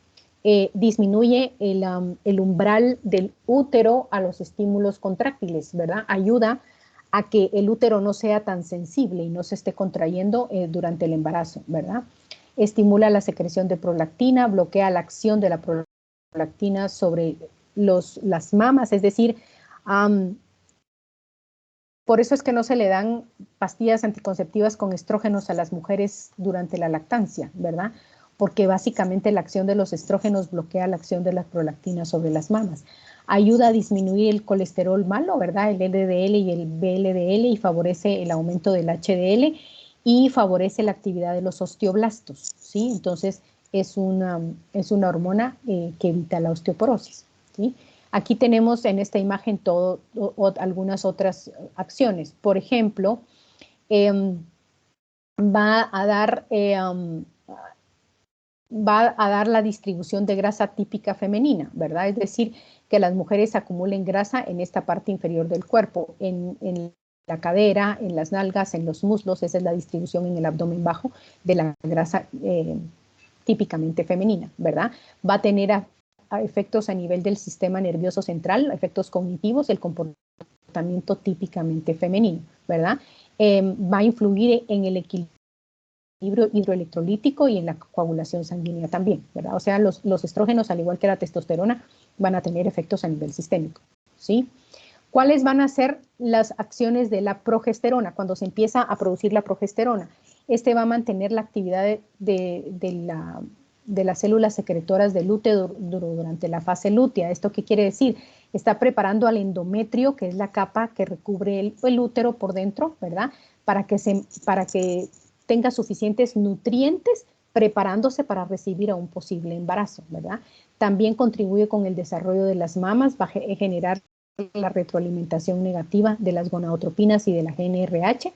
Disminuye el umbral del útero a los estímulos contráctiles, ¿verdad? Ayuda a que el útero no sea tan sensible y no se esté contrayendo durante el embarazo, ¿verdad? Estimula la secreción de prolactina, bloquea la acción de la prolactina sobre las mamas, es decir, por eso es que no se le dan pastillas anticonceptivas con estrógenos a las mujeres durante la lactancia, ¿verdad? Porque básicamente la acción de los estrógenos bloquea la acción de la prolactina sobre las mamas. Ayuda a disminuir el colesterol malo, ¿verdad? El LDL y el VLDL, y favorece el aumento del HDL y favorece la actividad de los osteoblastos, ¿sí? Entonces es una hormona que evita la osteoporosis, ¿sí? Aquí tenemos en esta imagen algunas otras acciones. Por ejemplo, va a dar la distribución de grasa típica femenina, ¿verdad? Es decir, que las mujeres acumulen grasa en esta parte inferior del cuerpo, en la cadera, en las nalgas, en los muslos. Esa es la distribución en el abdomen bajo de la grasa típicamente femenina, ¿verdad? Va a tener a efectos a nivel del sistema nervioso central, efectos cognitivos, el comportamiento típicamente femenino, ¿verdad? Va a influir en el equilibrio hidroelectrolítico y en la coagulación sanguínea también, ¿verdad? O sea, los estrógenos, al igual que la testosterona, van a tener efectos a nivel sistémico, ¿sí? ¿Cuáles van a ser las acciones de la progesterona cuando se empieza a producir la progesterona? Este va a mantener la actividad de las células secretoras del útero durante la fase lútea. ¿Esto qué quiere decir? Está preparando al endometrio, que es la capa que recubre el útero por dentro, ¿verdad? Para que tenga suficientes nutrientes, preparándose para recibir a un posible embarazo, ¿verdad? También contribuye con el desarrollo de las mamas, va a generar la retroalimentación negativa de las gonadotropinas y de la GnRH.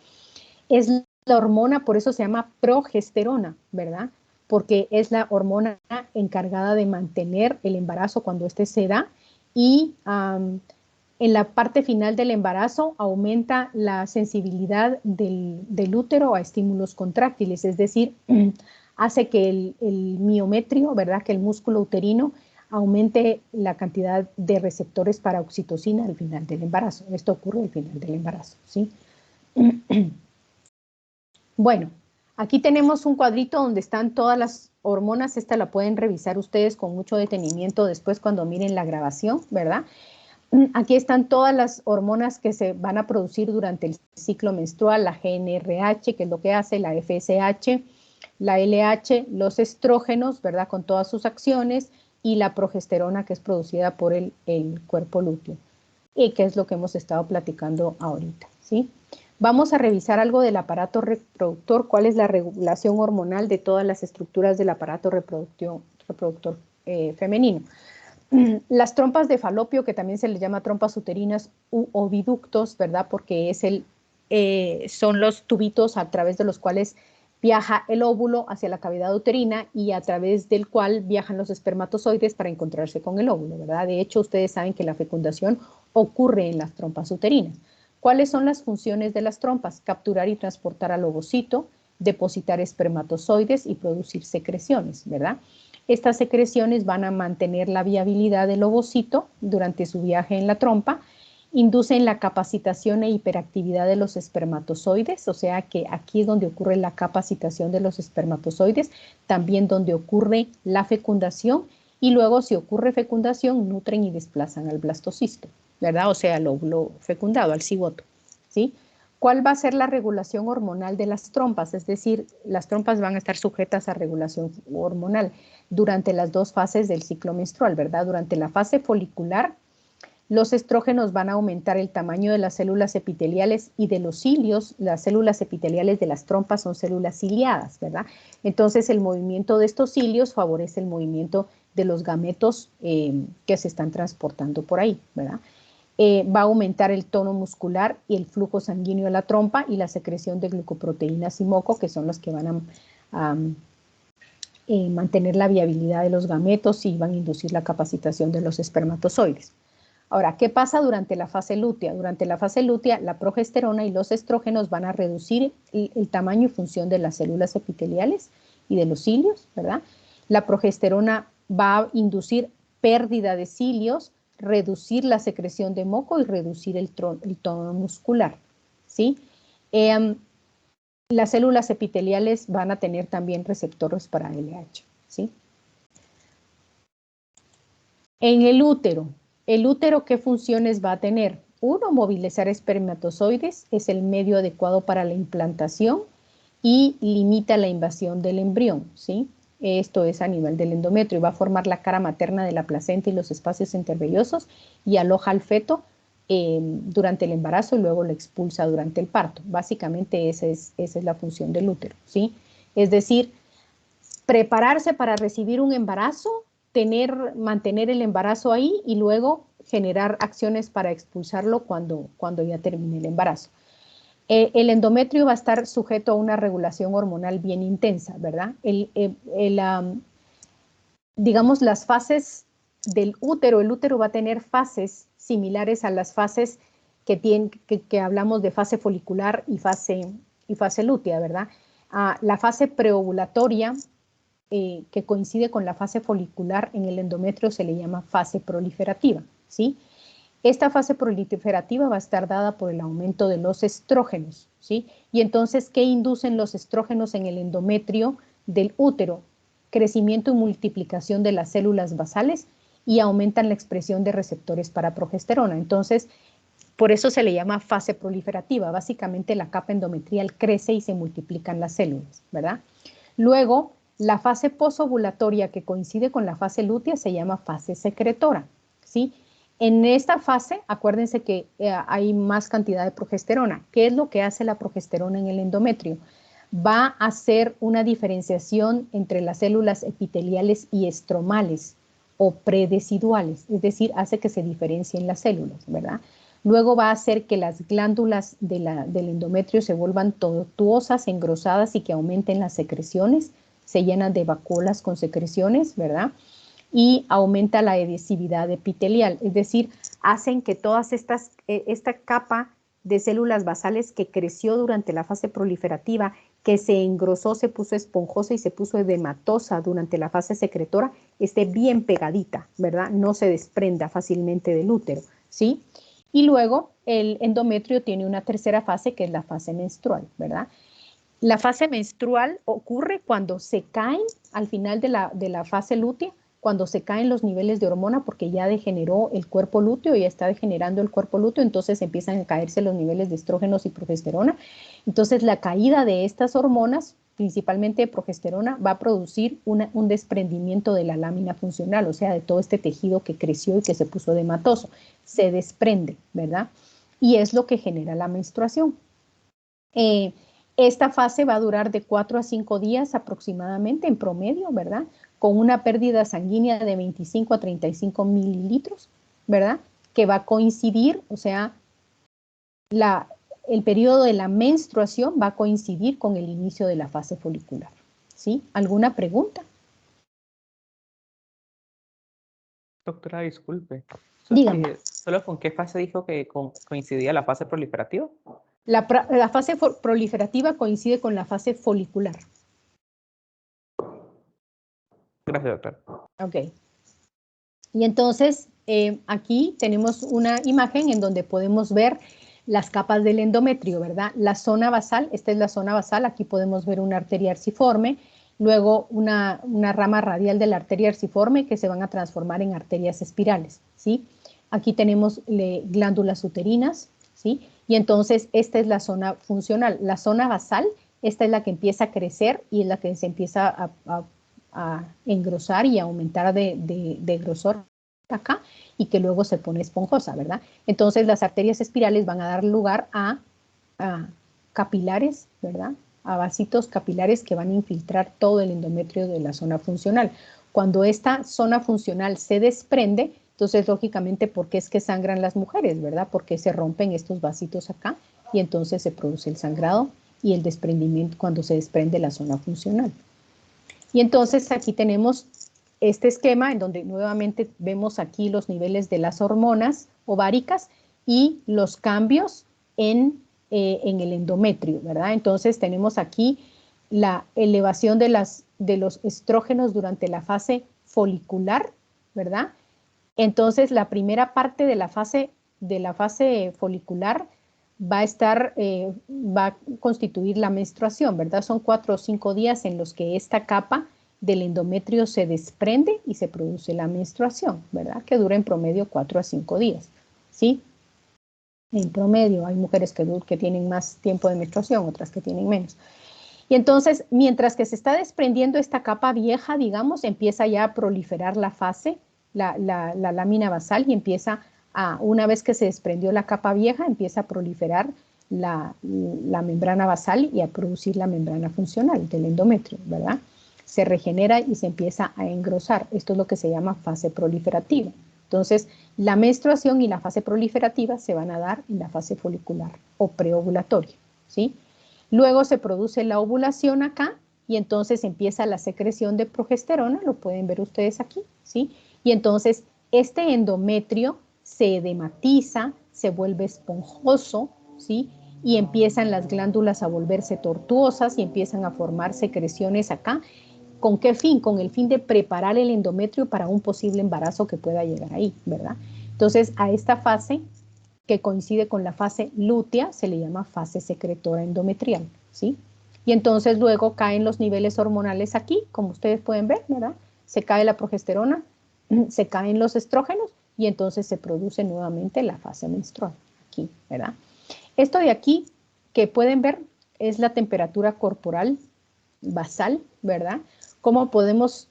Es la hormona, por eso se llama progesterona, ¿verdad? Porque es la hormona encargada de mantener el embarazo cuando éste se da, y en la parte final del embarazo aumenta la sensibilidad del útero a estímulos contráctiles, es decir, hace que el miometrio, ¿verdad? Que el músculo uterino aumente la cantidad de receptores para oxitocina al final del embarazo. Esto ocurre al final del embarazo, ¿sí? Bueno, aquí tenemos un cuadrito donde están todas las hormonas. Esta la pueden revisar ustedes con mucho detenimiento después cuando miren la grabación, ¿verdad? Aquí están todas las hormonas que se van a producir durante el ciclo menstrual, la GnRH, que es lo que hace, la FSH, la LH, los estrógenos, ¿verdad? Con todas sus acciones, y la progesterona, que es producida por el cuerpo lúteo, y que es lo que hemos estado platicando ahorita, ¿sí? Vamos a revisar algo del aparato reproductor, cuál es la regulación hormonal de todas las estructuras del aparato reproductor femenino. Las trompas de falopio, que también se les llama trompas uterinas u oviductos, ¿verdad? Porque son los tubitos a través de los cuales viaja el óvulo hacia la cavidad uterina y a través del cual viajan los espermatozoides para encontrarse con el óvulo, ¿verdad? De hecho, ustedes saben que la fecundación ocurre en las trompas uterinas. ¿Cuáles son las funciones de las trompas? Capturar y transportar al ovocito, depositar espermatozoides y producir secreciones, ¿verdad? Estas secreciones van a mantener la viabilidad del ovocito durante su viaje en la trompa, inducen la capacitación e hiperactividad de los espermatozoides, o sea que aquí es donde ocurre la capacitación de los espermatozoides, también donde ocurre la fecundación, y luego si ocurre fecundación, nutren y desplazan al blastocisto, ¿verdad? O sea, al óvulo fecundado, al cigoto, ¿sí? ¿Cuál va a ser la regulación hormonal de las trompas? Es decir, las trompas van a estar sujetas a regulación hormonal durante las dos fases del ciclo menstrual, ¿verdad? Durante la fase folicular, los estrógenos van a aumentar el tamaño de las células epiteliales y de los cilios. Las células epiteliales de las trompas son células ciliadas, ¿verdad? Entonces, el movimiento de estos cilios favorece el movimiento de los gametos que se están transportando por ahí, ¿verdad? Va a aumentar el tono muscular y el flujo sanguíneo de la trompa y la secreción de glucoproteínas y moco, que son los que van a mantener la viabilidad de los gametos y van a inducir la capacitación de los espermatozoides. Ahora, ¿qué pasa durante la fase lútea? Durante la fase lútea, la progesterona y los estrógenos van a reducir el tamaño y función de las células epiteliales y de los cilios, ¿verdad? La progesterona va a inducir pérdida de cilios, reducir la secreción de moco y reducir el tono muscular, ¿sí? Las células epiteliales van a tener también receptores para LH, ¿sí? En el útero, ¿qué funciones va a tener? Uno, movilizar espermatozoides, es el medio adecuado para la implantación y limita la invasión del embrión, ¿sí? Esto es a nivel del endometrio, va a formar la cara materna de la placenta y los espacios intervellosos y aloja al feto durante el embarazo y luego lo expulsa durante el parto. Básicamente esa es la función del útero, ¿sí? Es decir, prepararse para recibir un embarazo, mantener el embarazo ahí y luego generar acciones para expulsarlo cuando ya termine el embarazo. El endometrio va a estar sujeto a una regulación hormonal bien intensa, ¿verdad? Digamos, las fases del útero, el útero va a tener fases similares a las fases que hablamos de fase folicular y fase lútea, ¿verdad? La fase preovulatoria, que coincide con la fase folicular en el endometrio, se le llama fase proliferativa, ¿sí? Esta fase proliferativa va a estar dada por el aumento de los estrógenos, ¿sí? Y entonces, ¿qué inducen los estrógenos en el endometrio del útero? Crecimiento y multiplicación de las células basales y aumentan la expresión de receptores para progesterona. Entonces, por eso se le llama fase proliferativa. Básicamente, la capa endometrial crece y se multiplican las células, ¿verdad? Luego, la fase posovulatoria, que coincide con la fase lútea, se llama fase secretora, ¿sí? En esta fase, acuérdense que hay más cantidad de progesterona. ¿Qué es lo que hace la progesterona en el endometrio? Va a hacer una diferenciación entre las células epiteliales y estromales o predesiduales, es decir, hace que se diferencien las células, ¿verdad? Luego va a hacer que las glándulas del endometrio se vuelvan tortuosas, engrosadas y que aumenten las secreciones, se llenan de vacuolas con secreciones, ¿verdad? Y aumenta la adhesividad epitelial, es decir, hacen que todas esta capa de células basales que creció durante la fase proliferativa, que se engrosó, se puso esponjosa y se puso edematosa durante la fase secretora, esté bien pegadita, ¿verdad? No se desprenda fácilmente del útero, ¿sí? Y luego el endometrio tiene una tercera fase que es la fase menstrual, ¿verdad? La fase menstrual ocurre cuando se caen al final de la fase lútea, cuando se caen los niveles de hormona porque ya degeneró el cuerpo lúteo, ya está degenerando el cuerpo lúteo, entonces empiezan a caerse los niveles de estrógenos y progesterona. Entonces la caída de estas hormonas, principalmente de progesterona, va a producir un desprendimiento de la lámina funcional, o sea, de todo este tejido que creció y que se puso edematoso. Se desprende, ¿verdad? Y es lo que genera la menstruación. Esta fase va a durar de 4 a 5 días aproximadamente en promedio, ¿verdad? Con una pérdida sanguínea de 25 a 35 mililitros, ¿verdad? Que va a coincidir, o sea, el periodo de la menstruación va a coincidir con el inicio de la fase folicular, ¿sí? ¿Alguna pregunta? Doctora, disculpe. Dígame. ¿Solo con qué fase dijo que coincidía la fase proliferativa? La fase proliferativa coincide con la fase folicular. Gracias, doctor. Ok. Y entonces, aquí tenemos una imagen en donde podemos ver las capas del endometrio, ¿verdad? La zona basal, esta es la zona basal, aquí podemos ver una arteria arciforme, luego una rama radial de la arteria arciforme que se van a transformar en arterias espirales, ¿sí? Aquí tenemos glándulas uterinas, ¿sí? Y entonces esta es la zona funcional. La zona basal, esta es la que empieza a crecer y es la que se empieza a engrosar y a aumentar de grosor acá y que luego se pone esponjosa, ¿verdad? Entonces las arterias espirales van a dar lugar a capilares, ¿verdad? A vasitos capilares que van a infiltrar todo el endometrio de la zona funcional. Cuando esta zona funcional se desprende, entonces lógicamente, ¿por qué es que sangran las mujeres, verdad? Porque se rompen estos vasitos acá y entonces se produce el sangrado y el desprendimiento cuando se desprende la zona funcional. Y entonces aquí tenemos este esquema en donde nuevamente vemos aquí los niveles de las hormonas ováricas y los cambios en el endometrio, ¿verdad? Entonces tenemos aquí la elevación de los estrógenos durante la fase folicular, ¿verdad? Entonces la primera parte de la fase folicular va a constituir la menstruación, ¿verdad? Son 4 o 5 días en los que esta capa del endometrio se desprende y se produce la menstruación, ¿verdad? Que dura en promedio 4 a 5 días, ¿sí? En promedio, hay mujeres que tienen más tiempo de menstruación, otras que tienen menos. Y entonces, mientras que se está desprendiendo esta capa vieja, digamos, empieza ya a proliferar la fase, la lámina basal y empieza una vez que se desprendió la capa vieja, empieza a proliferar la membrana basal y a producir la membrana funcional del endometrio, ¿verdad? Se regenera y se empieza a engrosar. Esto es lo que se llama fase proliferativa. Entonces, la menstruación y la fase proliferativa se van a dar en la fase folicular o preovulatoria, ¿sí? Luego se produce la ovulación acá y entonces empieza la secreción de progesterona, lo pueden ver ustedes aquí, ¿sí? Y entonces este endometrio se edematiza, se vuelve esponjoso, ¿sí? Y empiezan las glándulas a volverse tortuosas y empiezan a formar secreciones acá. ¿Con qué fin? Con el fin de preparar el endometrio para un posible embarazo que pueda llegar ahí, ¿verdad? Entonces, a esta fase, que coincide con la fase lútea, se le llama fase secretora endometrial, ¿sí? Y entonces luego caen los niveles hormonales aquí, como ustedes pueden ver, ¿verdad? Se cae la progesterona, se caen los estrógenos y entonces se produce nuevamente la fase menstrual, aquí, ¿verdad? Esto de aquí que pueden ver es la temperatura corporal basal, ¿verdad? Cómo podemos,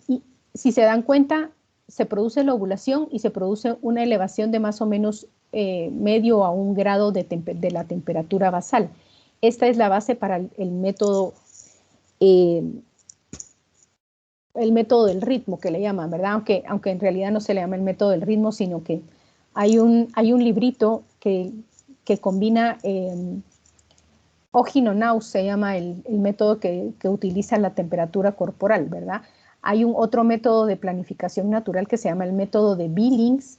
y si se dan cuenta, se produce la ovulación y se produce una elevación de más o menos medio a 1 grado de la temperatura basal. Esta es la base para el método del ritmo que le llaman, ¿verdad? Aunque en realidad no se le llama el método del ritmo, sino que hay un librito que combina Oginonau se llama el método que utiliza la temperatura corporal, ¿verdad? Hay otro método de planificación natural que se llama el método de Billings,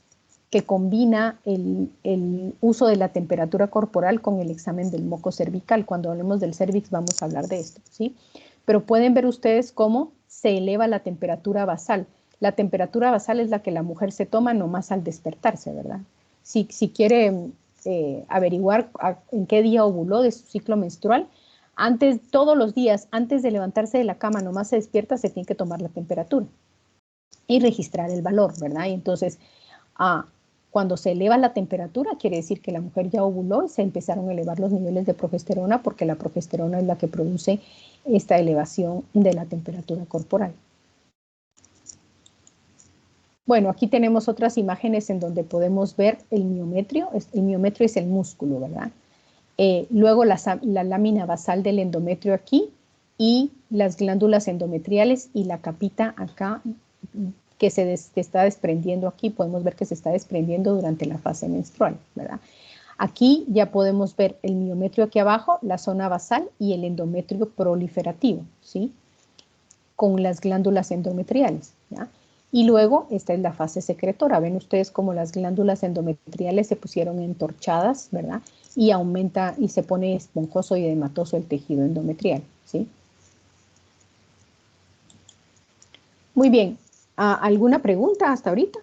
que combina el uso de la temperatura corporal con el examen del moco cervical. Cuando hablemos del cervix vamos a hablar de esto, ¿sí? Pero pueden ver ustedes cómo se eleva la temperatura basal. La temperatura basal es la que la mujer se toma nomás al despertarse, ¿verdad? Si quiere averiguar en qué día ovuló de su ciclo menstrual, todos los días, antes de levantarse de la cama, nomás se despierta, se tiene que tomar la temperatura y registrar el valor, ¿verdad? Y entonces, cuando se eleva la temperatura, quiere decir que la mujer ya ovuló y se empezaron a elevar los niveles de progesterona, porque la progesterona es la que produce esta elevación de la temperatura corporal. Bueno, aquí tenemos otras imágenes en donde podemos ver el miometrio. El miometrio es el músculo, ¿verdad? Luego la lámina basal del endometrio aquí y las glándulas endometriales y la capita acá que se está desprendiendo aquí. Podemos ver que se está desprendiendo durante la fase menstrual, ¿verdad? Aquí ya podemos ver el miometrio aquí abajo, la zona basal y el endometrio proliferativo, ¿sí? Con las glándulas endometriales, ¿ya? Y luego, esta es la fase secretora. Ven ustedes como las glándulas endometriales se pusieron entorchadas, ¿verdad? Y aumenta y se pone esponjoso y edematoso el tejido endometrial, ¿sí? Muy bien. ¿Alguna pregunta hasta ahorita?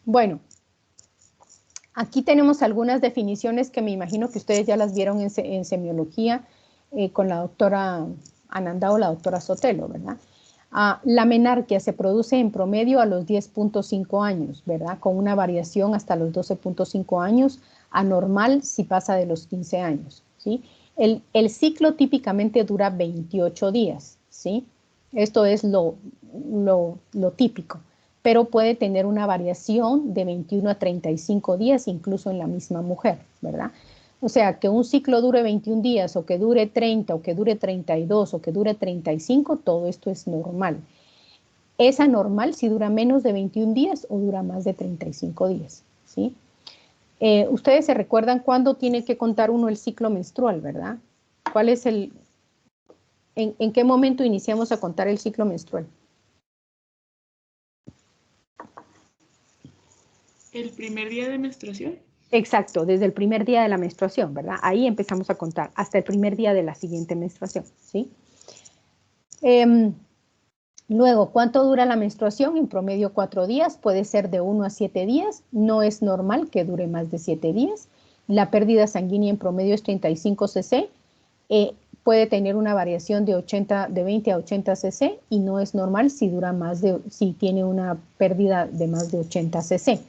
Bueno, aquí tenemos algunas definiciones que me imagino que ustedes ya las vieron en semiología con la doctora Ananda o la doctora Sotelo, ¿verdad? La menarquia se produce en promedio a los 10.5 años, ¿verdad? Con una variación hasta los 12.5 años, anormal si pasa de los 15 años, ¿sí? El ciclo típicamente dura 28 días, ¿sí? Esto es lo típico, pero puede tener una variación de 21 a 35 días incluso en la misma mujer, ¿verdad? O sea, que un ciclo dure 21 días o que dure 30 o que dure 32 o que dure 35, todo esto es normal. Es anormal si dura menos de 21 días o dura más de 35 días, ¿sí? Ustedes se recuerdan cuándo tiene que contar uno el ciclo menstrual, ¿verdad? ¿Cuál es en qué momento iniciamos a contar el ciclo menstrual? ¿El primer día de menstruación? Exacto, desde el primer día de la menstruación, ¿verdad? Ahí empezamos a contar hasta el primer día de la siguiente menstruación, ¿sí? Luego, ¿cuánto dura la menstruación? En promedio 4 días, puede ser de 1 a 7 días, no es normal que dure más de 7 días. La pérdida sanguínea en promedio es 35 cc, puede tener una variación de 20 a 80 cc y no es normal si tiene una pérdida de más de 80 cc.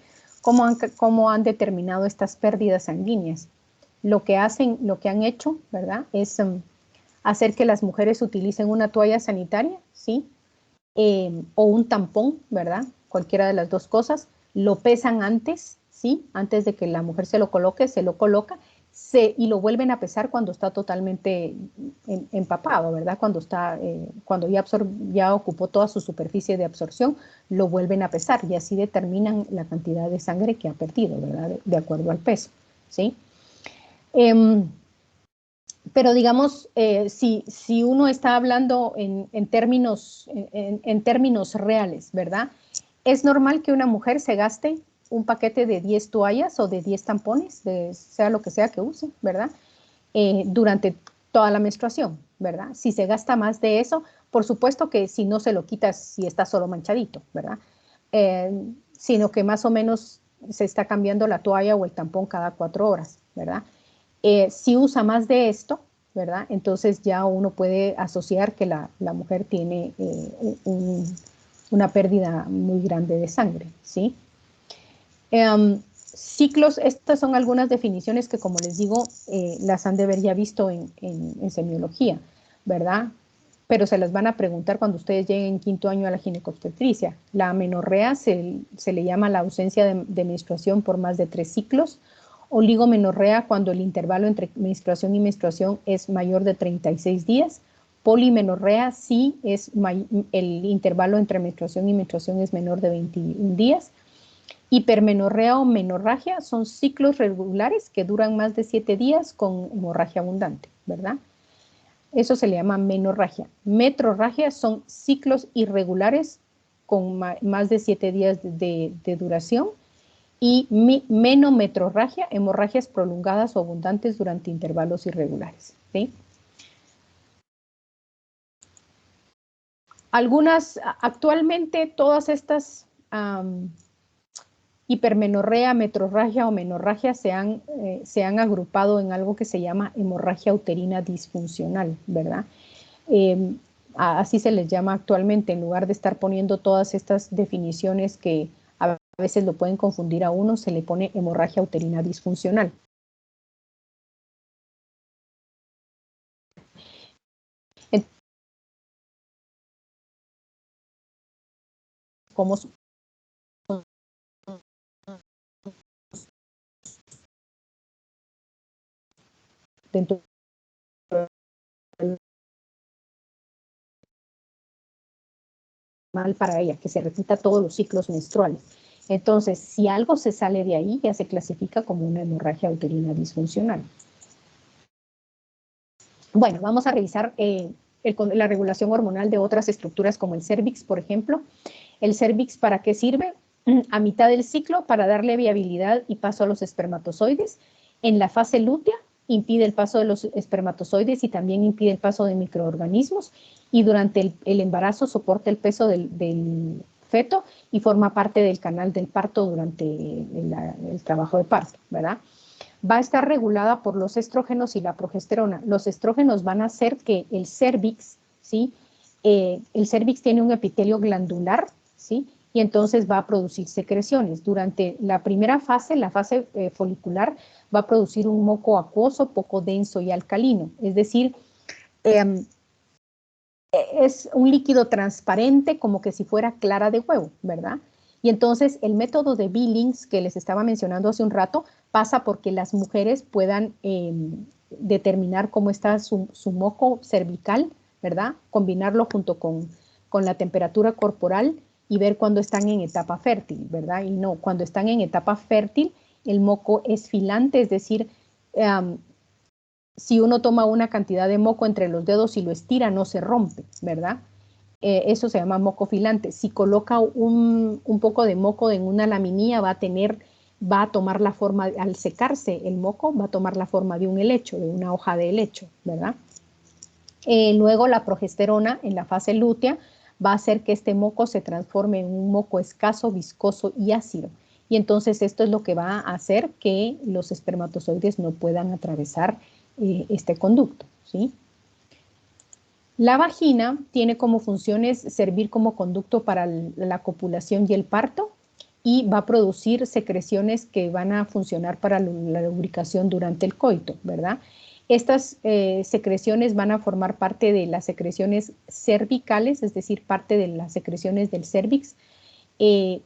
¿Cómo han determinado estas pérdidas sanguíneas? Lo que han hecho, ¿verdad? Es hacer que las mujeres utilicen una toalla sanitaria, ¿sí? O un tampón, ¿verdad? Cualquiera de las dos cosas. Lo pesan antes, ¿sí? Antes de que la mujer se lo coloque, se lo coloca y lo vuelven a pesar cuando está totalmente empapado, ¿verdad? Cuando ya ocupó toda su superficie de absorción, lo vuelven a pesar y así determinan la cantidad de sangre que ha perdido, ¿verdad? De acuerdo al peso, ¿sí? Pero digamos, si uno está hablando en términos reales, ¿verdad? Es normal que una mujer se gaste un paquete de 10 toallas o de 10 tampones, sea lo que sea que use, ¿verdad? Durante toda la menstruación, ¿verdad? Si se gasta más de eso, por supuesto que si no se lo quitas, si está solo manchadito, ¿verdad? Sino que más o menos se está cambiando la toalla o el tampón cada 4 horas, ¿verdad? Si usa más de esto, ¿verdad? Entonces ya uno puede asociar que la mujer tiene una pérdida muy grande de sangre, ¿sí? Ciclos, estas son algunas definiciones que, como les digo, las han de haber ya visto en semiología, ¿verdad? Pero se las van a preguntar cuando ustedes lleguen en 5º año a la ginecobstetricia. La amenorrea se le llama la ausencia de menstruación por más de 3 ciclos. Oligomenorrea cuando el intervalo entre menstruación y menstruación es mayor de 36 días. Polimenorrea sí el intervalo entre menstruación y menstruación es menor de 21 días. Hipermenorrea o menorragia son ciclos regulares que duran más de 7 días con hemorragia abundante, ¿verdad? Eso se le llama menorragia. Metrorragia son ciclos irregulares con más de 7 días de duración. Y menometrorragia, hemorragias prolongadas o abundantes durante intervalos irregulares, ¿sí? Actualmente todas estas hipermenorrea, metrorragia o menorragia se han agrupado en algo que se llama hemorragia uterina disfuncional, ¿verdad? Así se les llama actualmente, en lugar de estar poniendo todas estas definiciones que a veces lo pueden confundir a uno, se le pone hemorragia uterina disfuncional. ¿Cómo dentro mal para ella, que se repita todos los ciclos menstruales. Entonces, si algo se sale de ahí, ya se clasifica como una hemorragia uterina disfuncional. Bueno, vamos a revisar la regulación hormonal de otras estructuras como el cervix, por ejemplo. ¿El cervix para qué sirve? A mitad del ciclo, para darle viabilidad y paso a los espermatozoides. En la fase lútea, impide el paso de los espermatozoides y también impide el paso de microorganismos. Y durante el embarazo soporta el peso del feto y forma parte del canal del parto durante el trabajo de parto, ¿verdad? Va a estar regulada por los estrógenos y la progesterona. Los estrógenos van a hacer que el cervix, ¿sí? El cervix tiene un epitelio glandular, ¿sí? Y entonces va a producir secreciones. Durante la primera fase, la fase folicular, va a producir un moco acuoso, poco denso y alcalino. Es decir, es un líquido transparente como que si fuera clara de huevo, ¿verdad? Y entonces el método de Billings que les estaba mencionando hace un rato pasa porque las mujeres puedan determinar cómo está su moco cervical, ¿verdad? Combinarlo junto con la temperatura corporal y ver cuando están en etapa fértil, ¿verdad? Y no, cuando están en etapa fértil, el moco es filante, es decir, si uno toma una cantidad de moco entre los dedos y lo estira, no se rompe, ¿verdad? Eso se llama moco filante. Si coloca un poco de moco en una laminilla, va a tomar la forma, al secarse el moco, va a tomar la forma de un helecho, de una hoja de helecho, ¿verdad? Luego la progesterona en la fase lútea va a hacer que este moco se transforme en un moco escaso, viscoso y ácido. Y entonces esto es lo que va a hacer que los espermatozoides no puedan atravesar este conducto, ¿sí? La vagina tiene como funciones servir como conducto para la copulación y el parto y va a producir secreciones que van a funcionar para la lubricación durante el coito, ¿verdad? Estas secreciones van a formar parte de las secreciones cervicales, es decir, parte de las secreciones del cervix,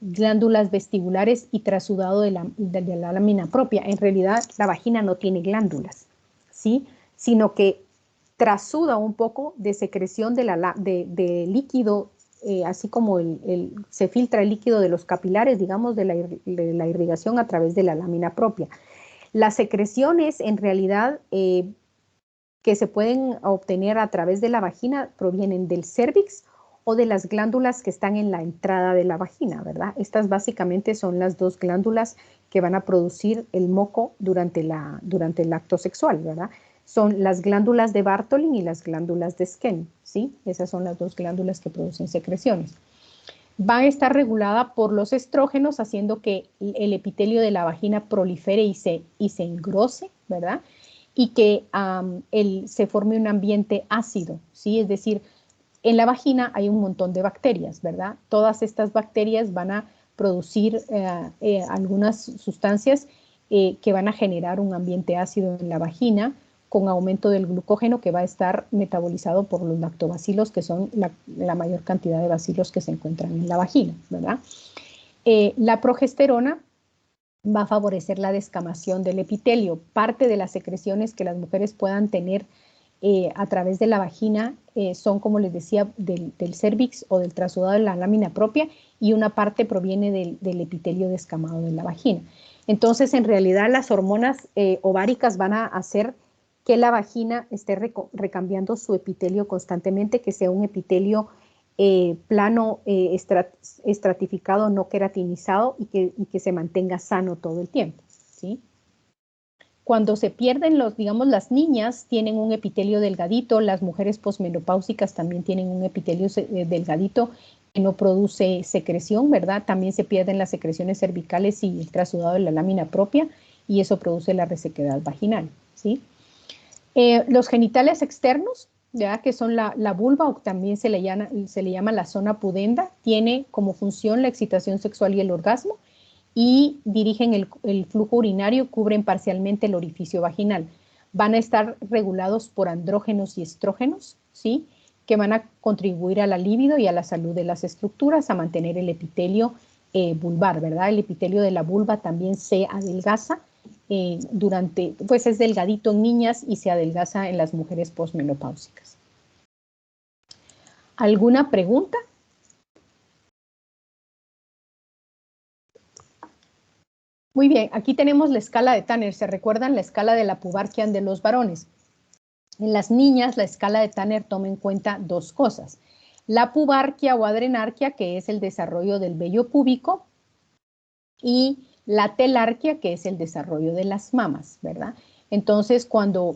glándulas vestibulares y trasudado de la lámina propia. En realidad, la vagina no tiene glándulas, ¿sí? Sino que trasuda un poco de secreción de líquido, así como se filtra el líquido de los capilares, digamos, de la irrigación a través de la lámina propia. Las secreciones, en realidad, que se pueden obtener a través de la vagina provienen del cervix o de las glándulas que están en la entrada de la vagina, ¿verdad? Estas básicamente son las dos glándulas que van a producir el moco durante el acto sexual, ¿verdad? Son las glándulas de Bartholin y las glándulas de Skene, ¿sí? Esas son las dos glándulas que producen secreciones. Va a estar regulada por los estrógenos, haciendo que el epitelio de la vagina prolifere y se engrose, ¿verdad? Y que se forme un ambiente ácido, ¿sí? Es decir, en la vagina hay un montón de bacterias, ¿verdad? Todas estas bacterias van a producir algunas sustancias que van a generar un ambiente ácido en la vagina con aumento del glucógeno que va a estar metabolizado por los lactobacilos, que son la mayor cantidad de bacilos que se encuentran en la vagina, ¿verdad? La progesterona va a favorecer la descamación del epitelio. Parte de las secreciones que las mujeres puedan tener a través de la vagina son, como les decía, del cervix o del trasudado de la lámina propia, y una parte proviene del epitelio descamado de la vagina. Entonces, en realidad, las hormonas ováricas van a hacer que la vagina esté recambiando su epitelio constantemente, que sea un epitelio plano, estratificado, no queratinizado, y que se mantenga sano todo el tiempo, ¿sí? Cuando se pierden digamos, las niñas tienen un epitelio delgadito, las mujeres posmenopáusicas también tienen un epitelio delgadito que no produce secreción, ¿verdad? También se pierden las secreciones cervicales y el trasudado de la lámina propia, y eso produce la resequedad vaginal, ¿sí? Los genitales externos, ¿ya? Que son la vulva, o también se le llama la zona pudenda, tiene como función la excitación sexual y el orgasmo, y dirigen el flujo urinario, cubren parcialmente el orificio vaginal. Van a estar regulados por andrógenos y estrógenos, ¿sí? Que van a contribuir a la libido y a la salud de las estructuras, a mantener el epitelio vulvar, ¿verdad? El epitelio de la vulva también se adelgaza pues es delgadito en niñas y se adelgaza en las mujeres posmenopáusicas. ¿Alguna pregunta? Muy bien, aquí tenemos la escala de Tanner. ¿Se recuerdan la escala de la Puvarkian de los varones? En las niñas, la escala de Tanner toma en cuenta dos cosas. La pubarquia o adrenarquia, que es el desarrollo del vello púbico, y la telarquia, que es el desarrollo de las mamas, ¿verdad? Entonces, cuando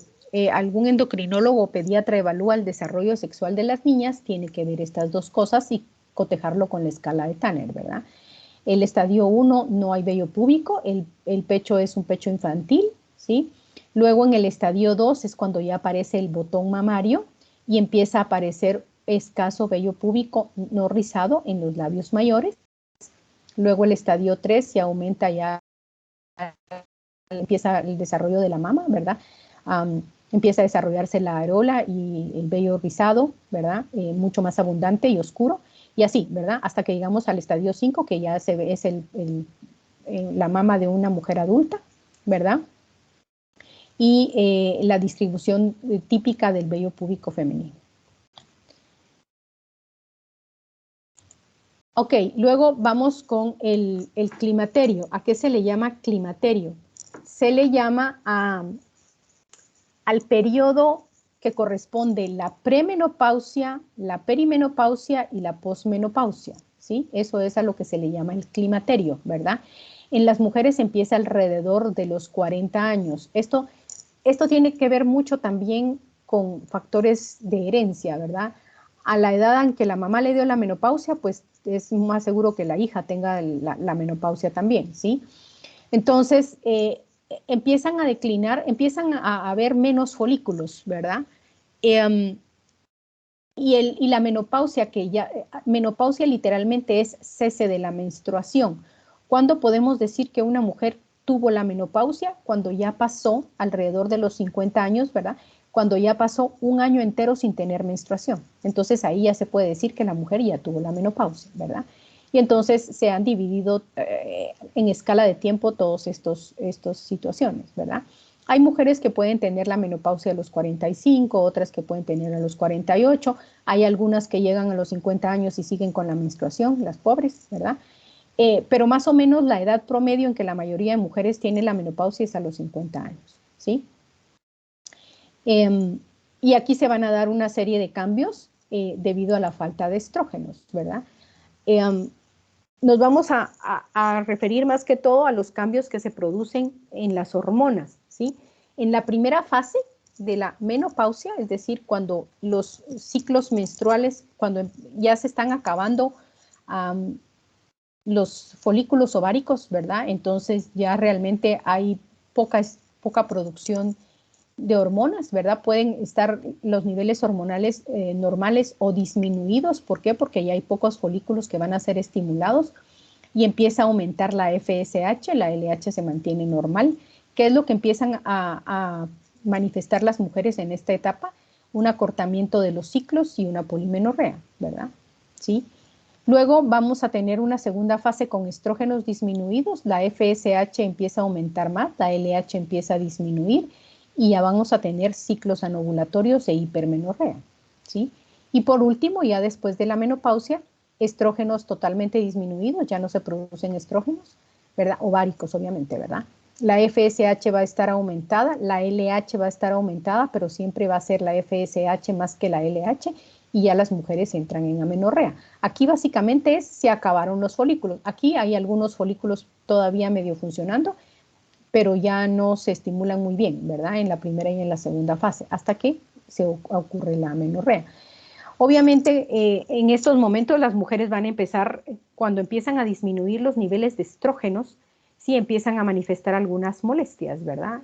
algún endocrinólogo o pediatra evalúa el desarrollo sexual de las niñas, tiene que ver estas dos cosas y cotejarlo con la escala de Tanner, ¿verdad? El estadio 1 no hay vello púbico, el pecho es un pecho infantil, ¿sí? Luego en el estadio 2 es cuando ya aparece el botón mamario y empieza a aparecer escaso vello púbico no rizado en los labios mayores. Luego el estadio 3 se aumenta ya, empieza el desarrollo de la mama, ¿verdad? Empieza a desarrollarse la areola y el vello rizado, ¿verdad? Mucho más abundante y oscuro. Y así, ¿verdad? Hasta que llegamos al estadio 5, que ya se ve, es la mama de una mujer adulta, ¿verdad? Y la distribución típica del vello púbico femenino. Ok, luego vamos con el climaterio. ¿A qué se le llama climaterio? Se le llama al periodo que corresponde la premenopausia, la perimenopausia y la posmenopausia, ¿sí? Eso es a lo que se le llama el climaterio, ¿verdad? En las mujeres empieza alrededor de los 40 años. Esto tiene que ver mucho también con factores de herencia, ¿verdad? A la edad en que la mamá le dio la menopausia, pues es más seguro que la hija tenga la menopausia también, ¿sí? Entonces, empiezan a declinar, empiezan a haber menos folículos, ¿verdad? Y la menopausia, menopausia literalmente es cese de la menstruación. ¿Cuándo podemos decir que una mujer tuvo la menopausia? Cuando ya pasó alrededor de los 50 años, ¿verdad? Cuando ya pasó un año entero sin tener menstruación. Entonces ahí ya se puede decir que la mujer ya tuvo la menopausia, ¿verdad? Y entonces se han dividido en escala de tiempo todas estas situaciones, ¿verdad? Hay mujeres que pueden tener la menopausia a los 45, otras que pueden tener a los 48, hay algunas que llegan a los 50 años y siguen con la menstruación, las pobres, ¿verdad? Pero más o menos la edad promedio en que la mayoría de mujeres tiene la menopausia es a los 50 años, ¿sí? Y aquí se van a dar una serie de cambios debido a la falta de estrógenos, ¿verdad? Nos vamos a referir más que todo a los cambios que se producen en las hormonas, ¿sí? En la primera fase de la menopausia, es decir, cuando los ciclos menstruales, cuando ya se están acabando los folículos ováricos, ¿verdad? Entonces ya realmente hay poca producción de hormonas, ¿verdad? Pueden estar los niveles hormonales normales o disminuidos. ¿Por qué? Porque ya hay pocos folículos que van a ser estimulados y empieza a aumentar la FSH, la LH se mantiene normal. ¿Qué es lo que empiezan a manifestar las mujeres en esta etapa? Un acortamiento de los ciclos y una polimenorrea, ¿verdad? ¿Sí? Luego vamos a tener una segunda fase con estrógenos disminuidos, la FSH empieza a aumentar más, la LH empieza a disminuir y ya vamos a tener ciclos anovulatorios e hipermenorrea, ¿sí? Y por último, ya después de la menopausia, estrógenos totalmente disminuidos, ya no se producen estrógenos, ¿verdad? Ováricos, obviamente, ¿verdad? La FSH va a estar aumentada, la LH va a estar aumentada, pero siempre va a ser la FSH más que la LH y ya las mujeres entran en amenorrea. Aquí básicamente se acabaron los folículos. Aquí hay algunos folículos todavía medio funcionando, pero ya no se estimulan muy bien, ¿verdad? En la primera y en la segunda fase, hasta que se ocurre la amenorrea. Obviamente, en estos momentos las mujeres van a empezar, cuando empiezan a disminuir los niveles de estrógenos, sí empiezan a manifestar algunas molestias, ¿verdad?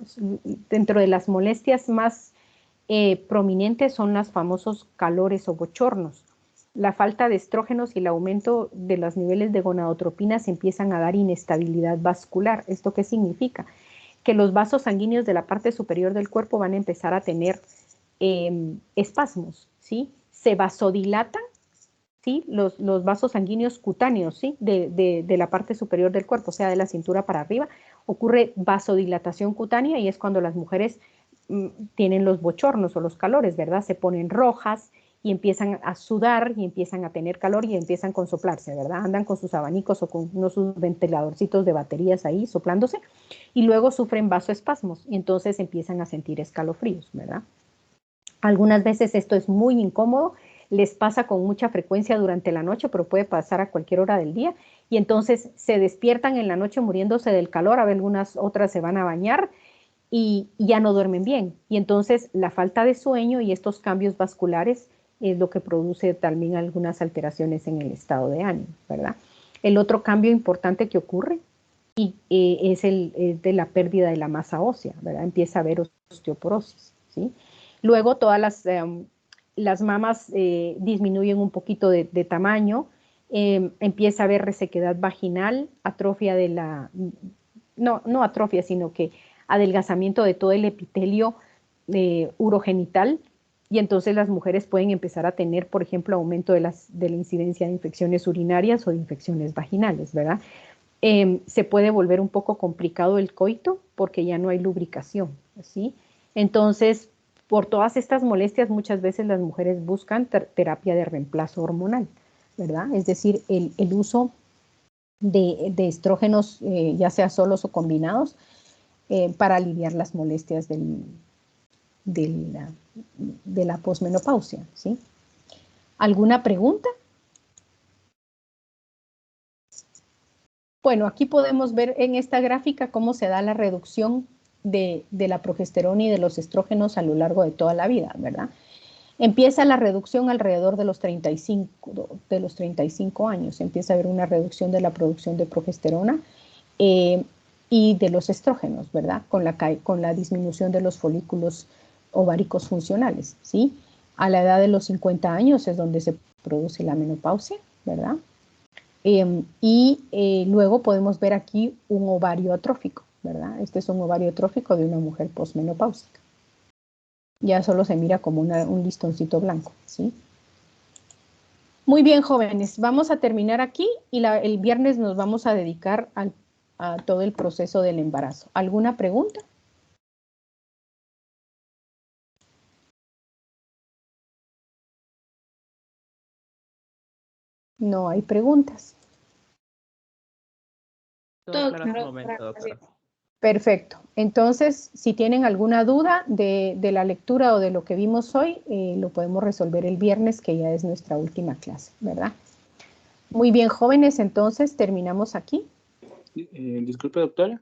Dentro de las molestias más prominentes son los famosos calores o bochornos. La falta de estrógenos y el aumento de los niveles de gonadotropinas empiezan a dar inestabilidad vascular. ¿Esto qué significa? Que los vasos sanguíneos de la parte superior del cuerpo van a empezar a tener espasmos, ¿sí? Se vasodilatan, ¿sí? Los vasos sanguíneos cutáneos, ¿sí? De la parte superior del cuerpo, o sea, de la cintura para arriba, ocurre vasodilatación cutánea y es cuando las mujeres tienen los bochornos o los calores, ¿verdad? Se ponen rojas y empiezan a sudar y empiezan a tener calor y empiezan con soplarse, ¿verdad? Andan con sus abanicos o con unos ventiladorcitos de baterías ahí soplándose y luego sufren vasoespasmos y entonces empiezan a sentir escalofríos, ¿verdad? Algunas veces esto es muy incómodo, les pasa con mucha frecuencia durante la noche, pero puede pasar a cualquier hora del día. Y entonces se despiertan en la noche muriéndose del calor, a ver, algunas otras se van a bañar y ya no duermen bien. Y entonces la falta de sueño y estos cambios vasculares es lo que produce también algunas alteraciones en el estado de ánimo, ¿verdad? El otro cambio importante que ocurre es el de la pérdida de la masa ósea, ¿verdad? Empieza a haber osteoporosis, ¿sí? Luego todas las mamas disminuyen un poquito de tamaño, empieza a haber resequedad vaginal, atrofia de no atrofia, sino que adelgazamiento de todo el epitelio urogenital, y entonces las mujeres pueden empezar a tener, por ejemplo, aumento de la incidencia de infecciones urinarias o de infecciones vaginales, ¿verdad? Se puede volver un poco complicado el coito porque ya no hay lubricación, ¿sí? Entonces, por todas estas molestias, muchas veces las mujeres buscan terapia de reemplazo hormonal, ¿verdad? Es decir, el uso de estrógenos, ya sea solos o combinados, para aliviar las molestias de la posmenopausia, ¿sí? ¿Alguna pregunta? Bueno, aquí podemos ver en esta gráfica cómo se da la reducción de la progesterona y de los estrógenos a lo largo de toda la vida, ¿verdad? Empieza la reducción alrededor de los 35 años, empieza a haber una reducción de la producción de progesterona y de los estrógenos, ¿verdad? Con la disminución de los folículos ováricos funcionales, ¿sí? A la edad de los 50 años es donde se produce la menopausia, ¿verdad? Luego podemos ver aquí un ovario atrófico, ¿verdad? Este es un ovario atrófico de una mujer posmenopáusica. Ya solo se mira como un listoncito blanco, ¿sí? Muy bien, jóvenes, vamos a terminar aquí y el viernes nos vamos a dedicar a todo el proceso del embarazo. ¿Alguna pregunta? No hay preguntas. Todo claro hasta el momento, doctora. Perfecto. Entonces, si tienen alguna duda de la lectura o de lo que vimos hoy, lo podemos resolver el viernes, que ya es nuestra última clase, ¿verdad? Muy bien, jóvenes, entonces terminamos aquí. Disculpe, doctora.